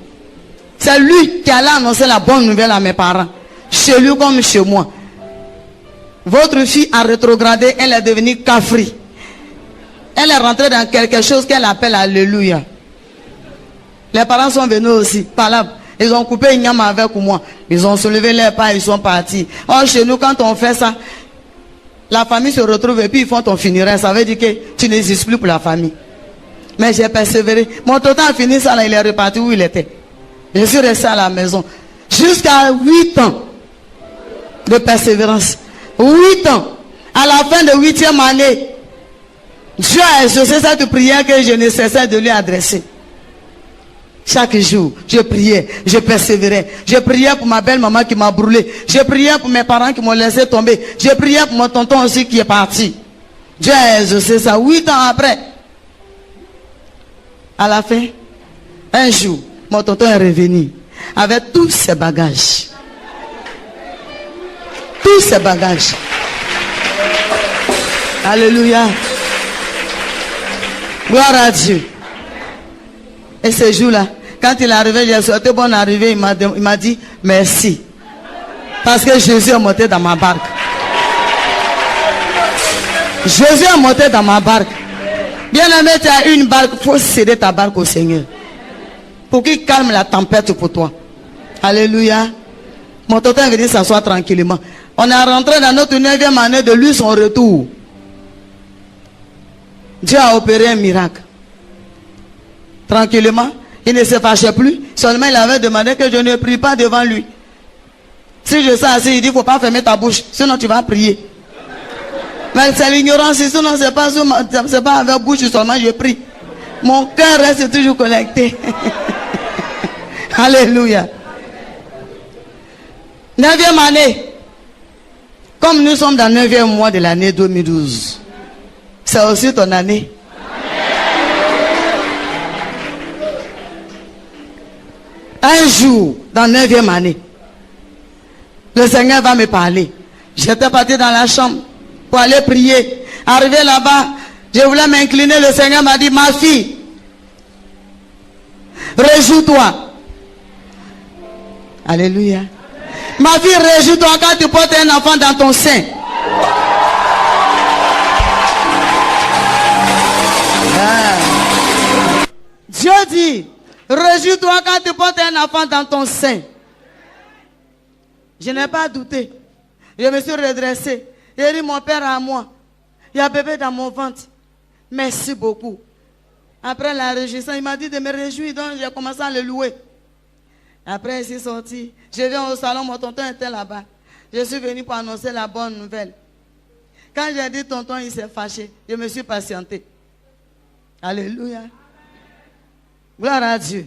C'est lui qui allait annoncer la bonne nouvelle à mes parents. Chez lui comme chez moi. Votre fille a rétrogradé, elle est devenue kafri. Elle est rentrée dans quelque chose qu'elle appelle alléluia. Les parents sont venus aussi, par là. Ils ont coupé une yama avec moi. Ils ont soulevé les pas, ils sont partis. Or, chez nous, quand on fait ça, la famille se retrouve et puis ils font ton funérail. Ça veut dire que tu n'existes plus pour la famille. Mais j'ai persévéré. Mon tonton a fini ça, là, il est reparti où il était. Je suis resté à la maison. Jusqu'à 8 ans de persévérance. 8 ans. À la fin de 8e année, Dieu a exaucé cette prière que je ne cessais de lui adresser. Chaque jour, je priais, je persévérais. Je priais pour ma belle-maman qui m'a brûlé. Je priais pour mes parents qui m'ont laissé tomber. Je priais pour mon tonton aussi qui est parti. Dieu a exaucé ça 8 ans après. À la fin, un jour, mon tonton est revenu avec tous ses bagages. Tous ses bagages. Alléluia. Gloire à Dieu. Et ce jour-là, quand il est arrivé, j'ai souhaité bonne arrivée, il m'a dit merci. Parce que Jésus est monté dans ma barque. Jésus est monté dans ma barque. Bien aimé, tu as une barque, il faut céder ta barque au Seigneur. Pour qu'il calme la tempête pour toi. Alléluia. Mon tonton est venu s'asseoir tranquillement. On est rentré dans notre 9e année de lui son retour. Dieu a opéré un miracle. Tranquillement, il ne se fâchait plus. Seulement il avait demandé que je ne prie pas devant lui. Si je suis assis, il dit, il ne faut pas fermer ta bouche, sinon tu vas prier. Mais c'est l'ignorance, sinon c'est pas avec bouche seulement je prie. Mon cœur reste toujours connecté. Alléluia. 9e année. Comme nous sommes dans le 9e mois de l'année 2012. C'est aussi ton année. Un jour, dans la 9e année, le Seigneur va me parler. J'étais parti dans la chambre pour aller prier. Arrivé là-bas, je voulais m'incliner. Le Seigneur m'a dit, ma fille, réjouis-toi. Alléluia. Ma fille, réjouis-toi quand tu portes un enfant dans ton sein. Dieu dit, réjouis-toi quand tu portes un enfant dans ton sein. Je n'ai pas douté. Je me suis redressé. J'ai dit, mon père à moi, il y a bébé dans mon ventre. Merci beaucoup. Après la réjouissance, il m'a dit de me réjouir, donc j'ai commencé à le louer. Après, il s'est sorti. Je viens au salon, mon tonton était là-bas. Je suis venu pour annoncer la bonne nouvelle. Quand j'ai dit tonton, il s'est fâché. Je me suis patienté. Alléluia. Gloire à Dieu.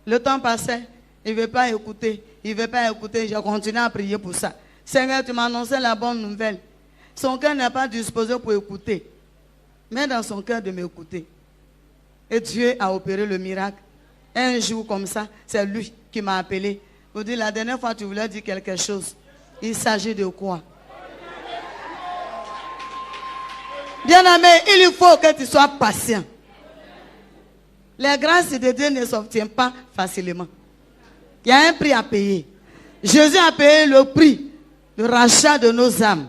Le temps passait. Il ne veut pas écouter. Il ne veut pas écouter. J'ai continué à prier pour ça. Seigneur, tu m'as annoncé la bonne nouvelle. Son cœur n'est pas disposé pour écouter. Mais dans son cœur de m'écouter. Et Dieu a opéré le miracle. Un jour comme ça, c'est lui qui m'a appelé. Vous dites, la dernière fois tu voulais dire quelque chose. Il s'agit de quoi? Bien-aimé, il faut que tu sois patient. Les grâces de Dieu ne s'obtiennent pas facilement. Il y a un prix à payer. Jésus a payé le prix, le rachat de nos âmes.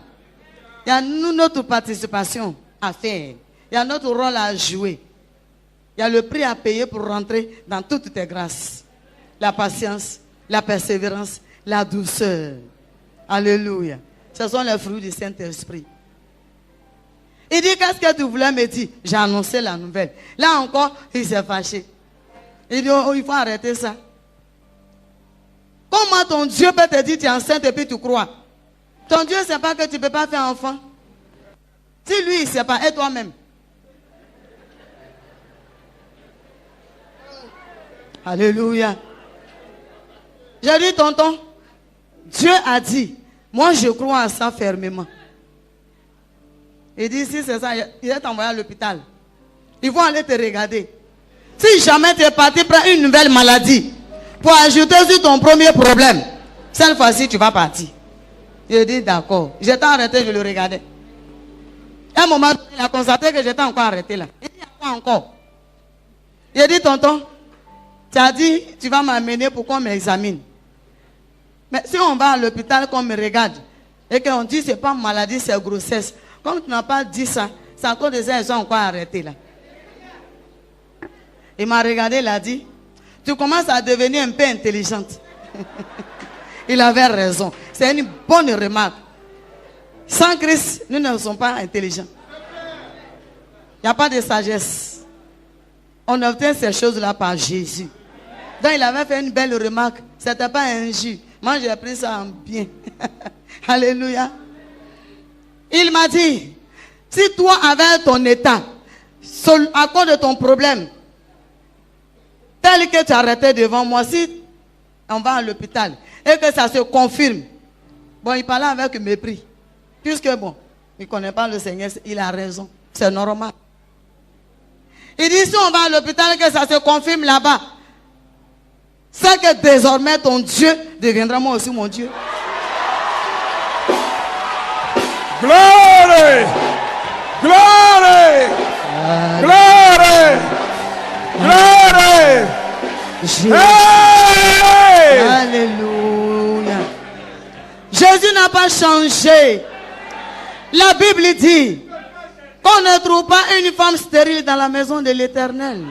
Il y a notre participation à faire. Il y a notre rôle à jouer. Il y a le prix à payer pour rentrer dans toutes tes grâces. La patience, la persévérance, la douceur. Alléluia. Ce sont les fruits du Saint-Esprit. Il dit, qu'est-ce que tu voulais me dire? J'ai annoncé la nouvelle. Là encore, il s'est fâché. Il dit, oh, il faut arrêter ça. Comment ton Dieu peut te dire tu es enceinte et puis tu crois? Ton Dieu ne sait pas que tu ne peux pas faire enfant. Si lui, il ne sait pas, et toi-même. Alléluia. J'ai dit, tonton, Dieu a dit, moi je crois à ça fermement. Il dit, si c'est ça, il est envoyé à l'hôpital. Ils vont aller te regarder. Si jamais tu es parti prendre une nouvelle maladie pour ajouter sur ton premier problème, cette fois-ci tu vas partir. Il dit, d'accord. J'étais arrêté, je le regardais. À un moment, il a constaté que j'étais encore arrêté là. Il dit, il y a quoi encore? Il dit, tonton, tu as dit, tu vas m'amener pour qu'on m'examine. Mais si on va à l'hôpital, qu'on me regarde, et qu'on dit, c'est pas maladie, c'est grossesse. Comme tu n'as pas dit ça, c'est à cause de ça, ils sont encore arrêtés là. Il m'a regardé, il a dit, tu commences à devenir un peu intelligente. Il avait raison. C'est une bonne remarque. Sans Christ, nous ne sommes pas intelligents. Il n'y a pas de sagesse. On obtient ces choses-là par Jésus. Donc il avait fait une belle remarque. Ce n'était pas injure. Moi j'ai pris ça en bien. Alléluia. Il m'a dit, si toi avec ton état, à cause de ton problème, tel que tu arrêtais devant moi, si on va à l'hôpital et que ça se confirme, bon, il parlait avec mépris. Puisque bon, il ne connaît pas le Seigneur, il a raison, c'est normal. Il dit, si on va à l'hôpital et que ça se confirme là-bas, c'est que désormais ton Dieu deviendra moi aussi mon Dieu. Glory! Glory! Glory! Glory! Hey! Alléluia. Jésus n'a pas changé. La Bible dit qu'on ne trouve pas une femme stérile dans la maison de l'Éternel.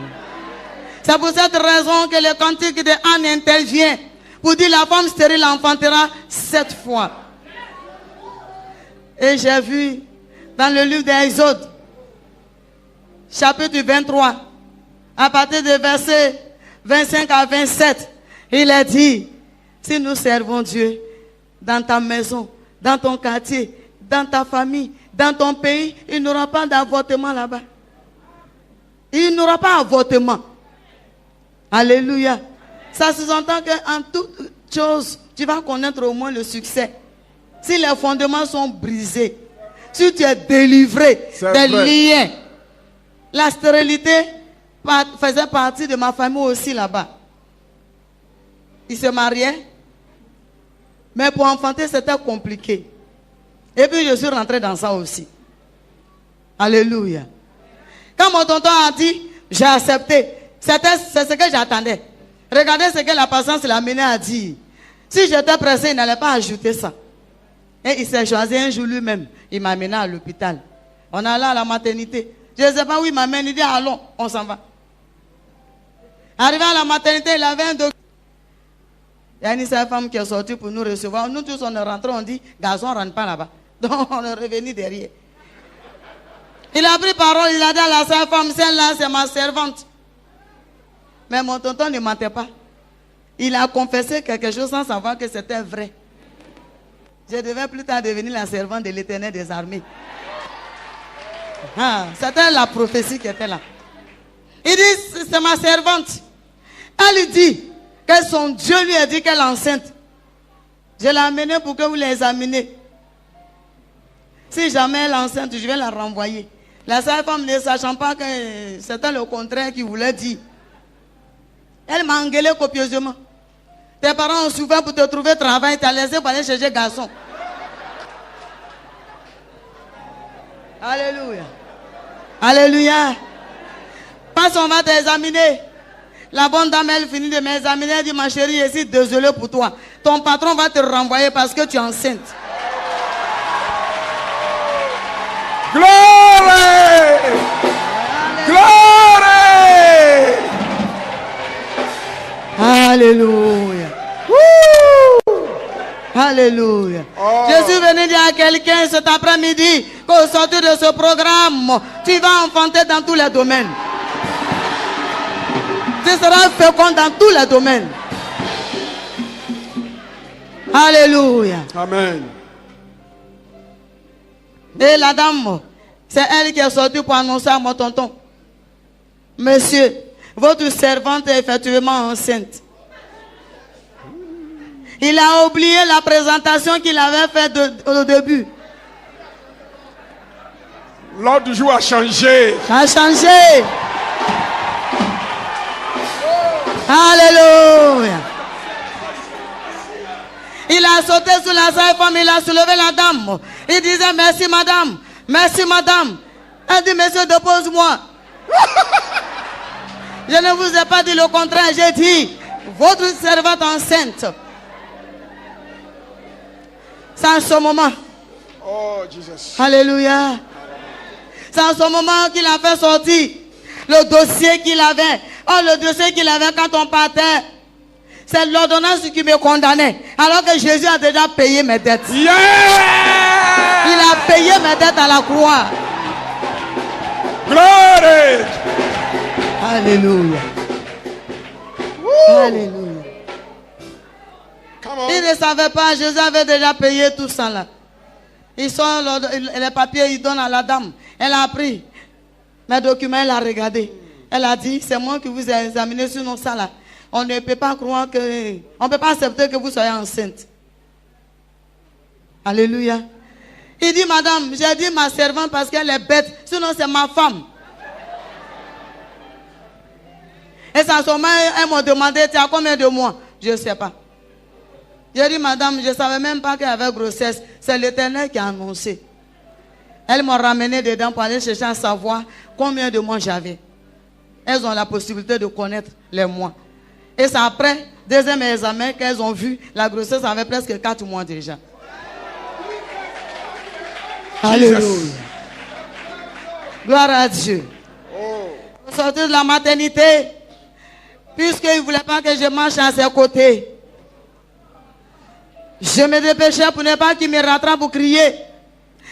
C'est pour cette raison que le cantique de Anne intervient pour dire la femme stérile enfantera 7 fois. Et j'ai vu dans le livre d'Exode, chapitre 23, à partir de versets 25 à 27, Il a dit, si nous servons Dieu dans ta maison, dans ton quartier, dans ta famille, dans ton pays, il n'y aura pas d'avortement là-bas. Il n'y aura pas d'avortement. Alléluia. Ça sous-entend qu'en toute chose, tu vas connaître au moins le succès. Si les fondements sont brisés, si tu es délivré des liens, la stérilité faisait partie de ma famille aussi là-bas. Il se mariait, mais pour enfanter, c'était compliqué. Et puis, je suis rentré dans ça aussi. Alléluia. Quand mon tonton a dit, j'ai accepté. C'est ce que j'attendais. Regardez ce que la patience l'a amené à dire. Si j'étais pressé, il n'allait pas ajouter ça. Et il s'est choisi un jour lui-même. Il m'a amené à l'hôpital. On allait à la maternité. Je ne sais pas où il m'amène. Il dit, allons, on s'en va. Arrivé à la maternité, il avait un docteur. Il y a une seule femme qui est sortie pour nous recevoir. Nous tous, on est rentrés, on dit, garçon, on ne rentre pas là-bas. Donc, on est revenu derrière. Il a pris parole, il a dit à la seule femme, celle-là, c'est ma servante. Mais mon tonton ne mentait pas. Il a confessé quelque chose sans savoir que c'était vrai. Je devais plus tard devenir la servante de l'Éternel des armées. C'était la prophétie qui était là. Il dit, c'est ma servante. Elle dit que son Dieu lui a dit qu'elle est enceinte. Je l'ai amenée pour que vous l'examiniez. Si jamais elle est enceinte, je vais la renvoyer. La seule femme ne sachant pas que c'était le contraire qu'il voulait dire. Elle m'a engueulé copieusement. Tes parents ont souffert pour te trouver travail, tu as laissé pour aller chercher garçon. Alléluia. Alléluia. Passe, on va t'examiner. La bonne dame, elle finit de m'examiner. Elle dit, ma chérie, je suis désolée pour toi. Ton patron va te renvoyer parce que tu es enceinte. Glory! Glory! Alléluia. Woo! Alléluia. Oh. Je suis venu dire à quelqu'un cet après-midi qu'au sortir de ce programme, tu vas enfanter dans tous les domaines. Tu seras fécond dans tous les domaines. Alléluia. Amen. Et la dame, c'est elle qui est sortie pour annoncer à mon tonton. Monsieur, votre servante est effectivement enceinte. Il a oublié la présentation qu'il avait faite au début. L'ordre du jour a changé. Ça a changé. Alléluia. Il a sauté sur la seule femme, il a soulevé la dame. Il disait merci madame, merci madame. Elle dit monsieur dépose-moi. Je ne vous ai pas dit le contraire, j'ai dit votre servante enceinte. C'est en ce moment. Oh, Jesus. Alléluia. C'est en ce moment qu'il a fait sortir le dossier qu'il avait. Oh, le dossier qu'il avait quand on partait. C'est l'ordonnance qui me condamnait. Alors que Jésus a déjà payé mes dettes. Yeah! Il a payé mes dettes à la croix. Glory! Alléluia. Alléluia. Come on. Il ne savait pas, Jésus avait déjà payé tout ça là. Ils sont les papiers, ils donnent à la dame. Elle a pris mes documents, elle a regardé. Elle a dit, c'est moi qui vous ai examiné sur nos ça là. On ne peut pas croire que... On ne peut pas accepter que vous soyez enceinte. Alléluia. Il dit, madame, j'ai dit ma servante parce qu'elle est bête. Sinon, c'est ma femme. Et ça, elles m'ont demandé, tu as combien de mois? Je ne sais pas. J'ai dit, madame, je ne savais même pas qu'elle avait grossesse. C'est l'Éternel qui a annoncé. Elles m'ont ramené dedans pour aller chercher à savoir combien de mois j'avais. Elles ont la possibilité de connaître les mois. Et c'est après, deuxième examen, qu'elles ont vu la grossesse avait presque 4 mois déjà. Alléluia. Gloire à Dieu. Au sortir de la maternité, puisqu'il ne voulait pas que je marche à ses côtés, je me dépêchais pour ne pas qu'il me rattrape pour crier.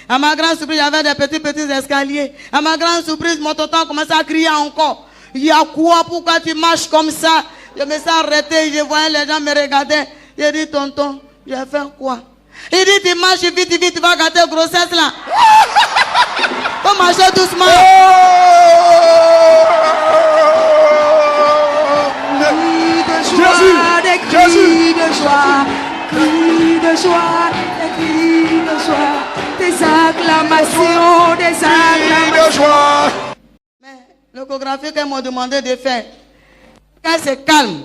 À ma grande surprise, il y avait des petits escaliers. À ma grande surprise, mon tonton commençait à crier encore. Il y a quoi? Pourquoi tu marches comme ça? Je me suis arrêté, je voyais les gens me regarder. J'ai dit, tonton, j'ai fait quoi? Il dit, tu marches vite, tu vas gâter grossesse là. Faut marcher doucement. Des cris de joie, des cris de joie, des acclamations, de joie. Mais l'échographie qu'elles m'ont demandé de faire, quand c'est calme,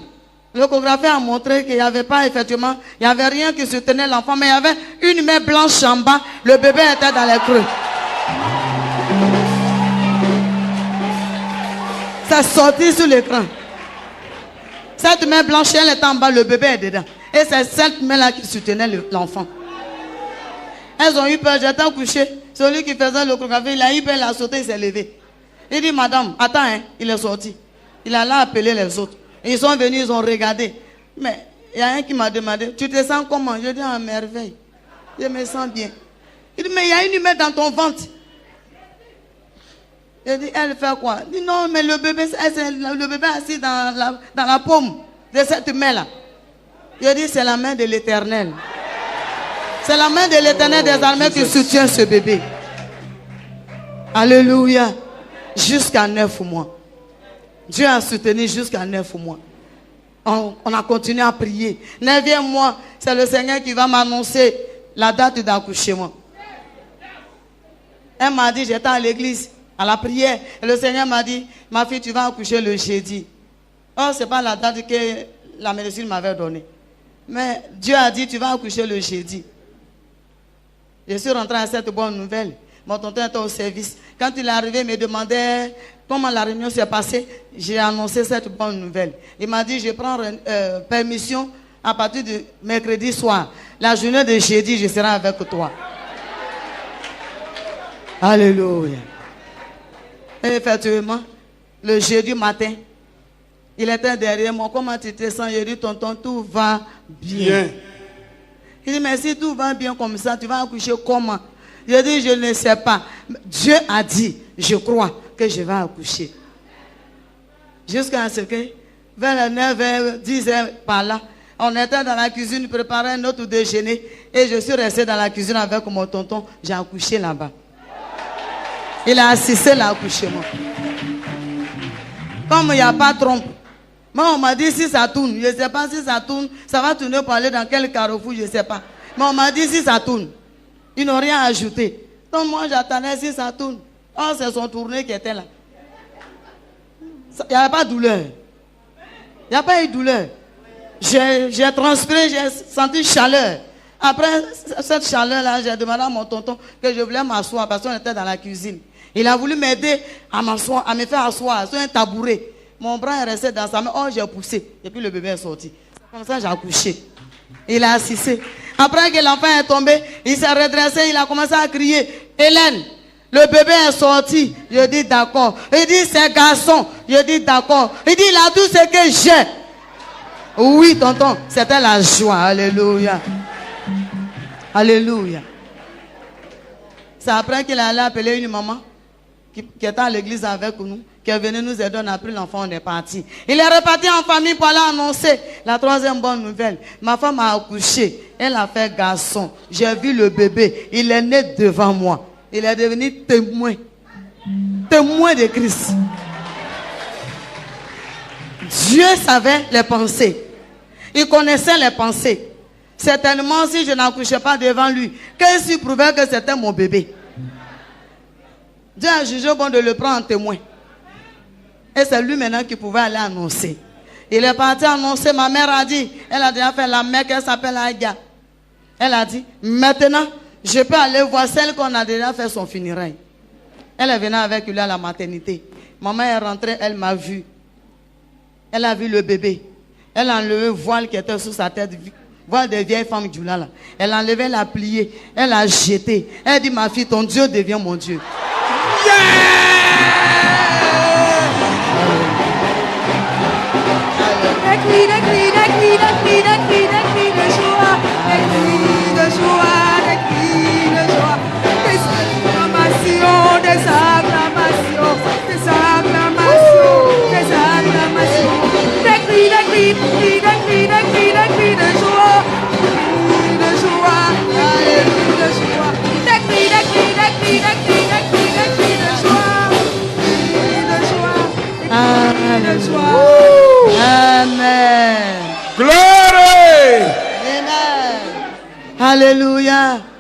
l'échographie a montré qu'il n'y avait pas effectivement, il n'y avait rien qui soutenait l'enfant, mais il y avait une main blanche en bas, le bébé était dans les creux. Ça sortit sur l'écran. Cette main blanche, elle est en bas, le bébé est dedans. Et c'est cette main-là qui soutenait l'enfant. Elles ont eu peur, j'étais couché. Celui qui faisait l'échographie, il a eu peur, il a sauté, il s'est levé. Il dit, madame, attends, hein, il est sorti. Il a là appelé les autres. Ils sont venus, ils ont regardé. Mais il y a un qui m'a demandé, tu te sens comment? Je dis, à merveille. Je me sens bien. Il dit, mais il y a une humaine dans ton ventre. Je dis, elle fait quoi? Il dit, non, mais le bébé est assis dans la paume de cette main-là. Je dis, c'est la main de l'Éternel. C'est la main de l'Éternel des armées qui soutient ce bébé. Alléluia. Jusqu'à 9 mois. Dieu a soutenu jusqu'à 9 mois. On a continué à prier. 9e mois, c'est le Seigneur qui va m'annoncer la date d'accouchement. Elle m'a dit, j'étais à l'église, à la prière. Et le Seigneur m'a dit, ma fille, tu vas accoucher le jeudi. Oh, ce n'est pas la date que la médecine m'avait donnée. Mais Dieu a dit, tu vas accoucher le jeudi. Je suis rentré à cette bonne nouvelle. Mon tonton était au service. Quand il est arrivé, il me demandait comment la réunion s'est passée. J'ai annoncé cette bonne nouvelle. Il m'a dit, je prends permission à partir de mercredi soir. La journée de jeudi, je serai avec toi. Alléluia. Et effectivement, le jeudi matin, il était derrière moi. Comment tu te sens? Je dis, tonton, tout va bien. Il dit, mais si tout va bien comme ça, tu vas accoucher comment? Je dis, je ne sais pas. Dieu a dit, je crois que je vais accoucher. Jusqu'à ce que, vers les 9h, 10h, par là, on était dans la cuisine, préparait notre déjeuner. Et je suis resté dans la cuisine avec mon tonton. J'ai accouché là-bas. Il a assisté à l'accouchement. Comme il n'y a pas de trompe. Moi, on m'a dit si ça tourne. Je ne sais pas si ça tourne. Ça va tourner pour aller dans quel carrefour, je ne sais pas. Mais on m'a dit si ça tourne. Ils n'ont rien ajouté. Donc moi, j'attendais si ça tourne. Oh, c'est son tourné qui était là. Il n'y avait pas de douleur. Il n'y a pas eu de douleur. J'ai transpiré, j'ai senti chaleur. Après cette chaleur-là, j'ai demandé à mon tonton que je voulais m'asseoir parce qu'on était dans la cuisine. Il a voulu m'aider à m'asseoir, à me faire asseoir sur un tabouret. Mon bras est resté dans sa main. Oh, j'ai poussé. Et puis le bébé est sorti. Comme ça, j'ai accouché. Il a assisté. Après que l'enfant est tombé, il s'est redressé, il a commencé à crier. Hélène, le bébé est sorti. Je dis d'accord. Il dit c'est garçon. Je dis d'accord. Il dit il a tout ce que j'ai. Oui, tonton, c'était la joie. Alléluia. Alléluia. C'est après qu'il allait appeler une maman qui était à l'église avec nous, qui est venue nous aider, on a pris l'enfant, on est parti. Il est reparti en famille pour aller annoncer la 3e bonne nouvelle. Ma femme a accouché, elle a fait garçon. J'ai vu le bébé, il est né devant moi. Il est devenu témoin. Témoin de Christ. Dieu savait les pensées. Il connaissait les pensées. Certainement, si je n'accouchais pas devant lui, qu'est-ce qui prouvait que c'était mon bébé? Dieu a jugé bon de le prendre en témoin. Et c'est lui maintenant qui pouvait aller annoncer. Il est parti annoncer. Ma mère a dit, elle a déjà fait la mère qu'elle s'appelle Aïga. Elle a dit, maintenant, je peux aller voir celle qu'on a déjà fait son funérail. Elle est venue avec lui à la maternité. Maman est rentrée, elle m'a vu. Elle a vu le bébé. Elle a enlevé le voile qui était sous sa tête. Voile des vieilles femmes du là. Elle a enlevé, elle a plié. Elle a jeté. Elle dit, ma fille, ton Dieu devient mon Dieu. Yeah! Des cris de joie, des cris de joie, des cris de joie, des acclamations, des acclamations, des acclamations, des acclamations, des cris joie. Amen. Glory. Amen. Alléluia.